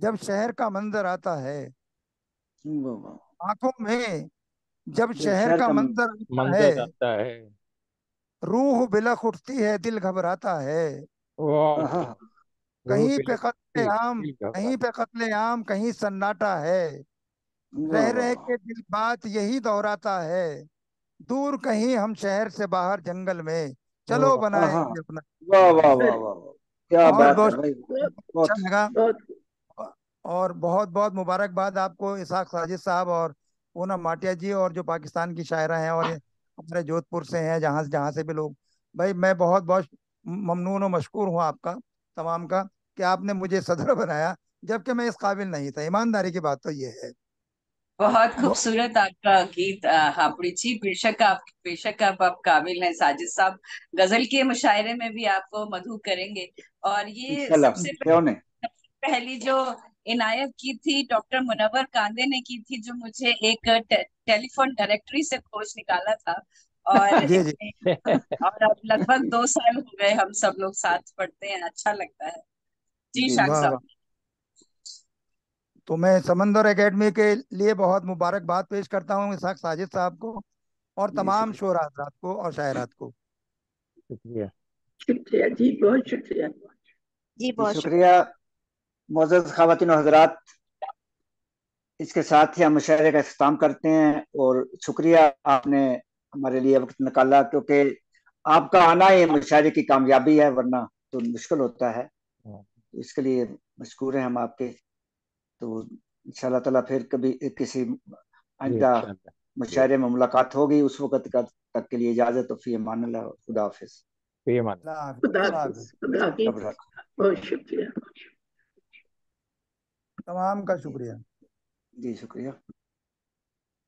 जब शहर का मंजर आता है। वाह वाह। आंखों में जब जब शहर शहर का का मंजर आता है, मंजर आता है। रूह बिलख उठती है, दिल घबराता है। वाह आहा। वाह। रूह कहीं पे बिलखती कत्ले आम, दिल कहीं घबराता। पे कत्ले आम, कहीं सन्नाटा है। वाह रह वाह रह वाह। के दिल बात यही दोहराता है। दूर कहीं हम शहर से बाहर जंगल में, चलो वाह आहा। बनाएंगे अपना वाह जंगल वाह में। वाह अरे वाह वाह। क्या बहुत बात है बहुत भाई। बहुत अच्छा बहुत। लगा। बहुत और बहुत बहुत मुबारकबाद आपको, इसाक साजिद साहब और पूनम माटिया जी, और जो पाकिस्तान की शायरा हैं और ये हमारे जोधपुर से हैं, जहाँ से भी लोग। भाई मैं बहुत बहुत ममनून और मशकूर हूँ आपका तमाम का, कि आपने मुझे सदर बनाया, जबकि मैं इस काबिल नहीं था। ईमानदारी की बात तो ये है। बहुत खूबसूरत आपका गीत हापुड़ी जी। बेशक आप काबिल हैं साजिद साहब। गजल के मुशायरे में भी आपको मधु करेंगे। और ये इंशाल्लाह, सबसे क्यों नहीं। पहली जो इनायत की थी डॉक्टर मुनव्वर कांदे ने की थी, जो मुझे एक टेलीफोन डायरेक्टरी से खोज निकाला था। और जी जी। और अब लगभग 2 साल हो गए हम सब लोग साथ पढ़ते हैं, अच्छा लगता है। जी जी शाख वाह साहब। वाह। तो मैं समंदर एकेडमी के लिए बहुत मुबारकबाद पेश करता हूँ इसाक साजिद साहब को और जी तमाम शुक्रिया। शोरा हजरात को और शायरात को। शुक्रिया। शुक्रिया जी, बहुत शुक्रिया। जी जी बहुत शुक्रिया। मोअज़्ज़ज़ ख़वातीन और हज़रात, इसके साथ ही हम मुशायरे का इख्तिताम करते हैं। और शुक्रिया, आपने हमारे लिए वक्त निकाला, क्योंकि आपका आना ही मुशायरे की कामयाबी है, वरना तो मुश्किल होता है। इसके लिए मशकूर हैं हम आपके। तो इंशाअल्लाह ताला फिर कभी किसी आइंदा इंशाअल्लाह। मुशायरे में मुलाकात होगी। उस वक्त तक के लिए इजाज़त। तो फी अमान अल्लाह, खुदा हाफिज़। फिर मान। अल्लाह हाफिज, खुदा अल्लाह हाफिज, हाफिज। खुदा हाफिज, रब रख। बहुत शुक्रिया। तमाम का शुक्रिया। जी शुक्रिया।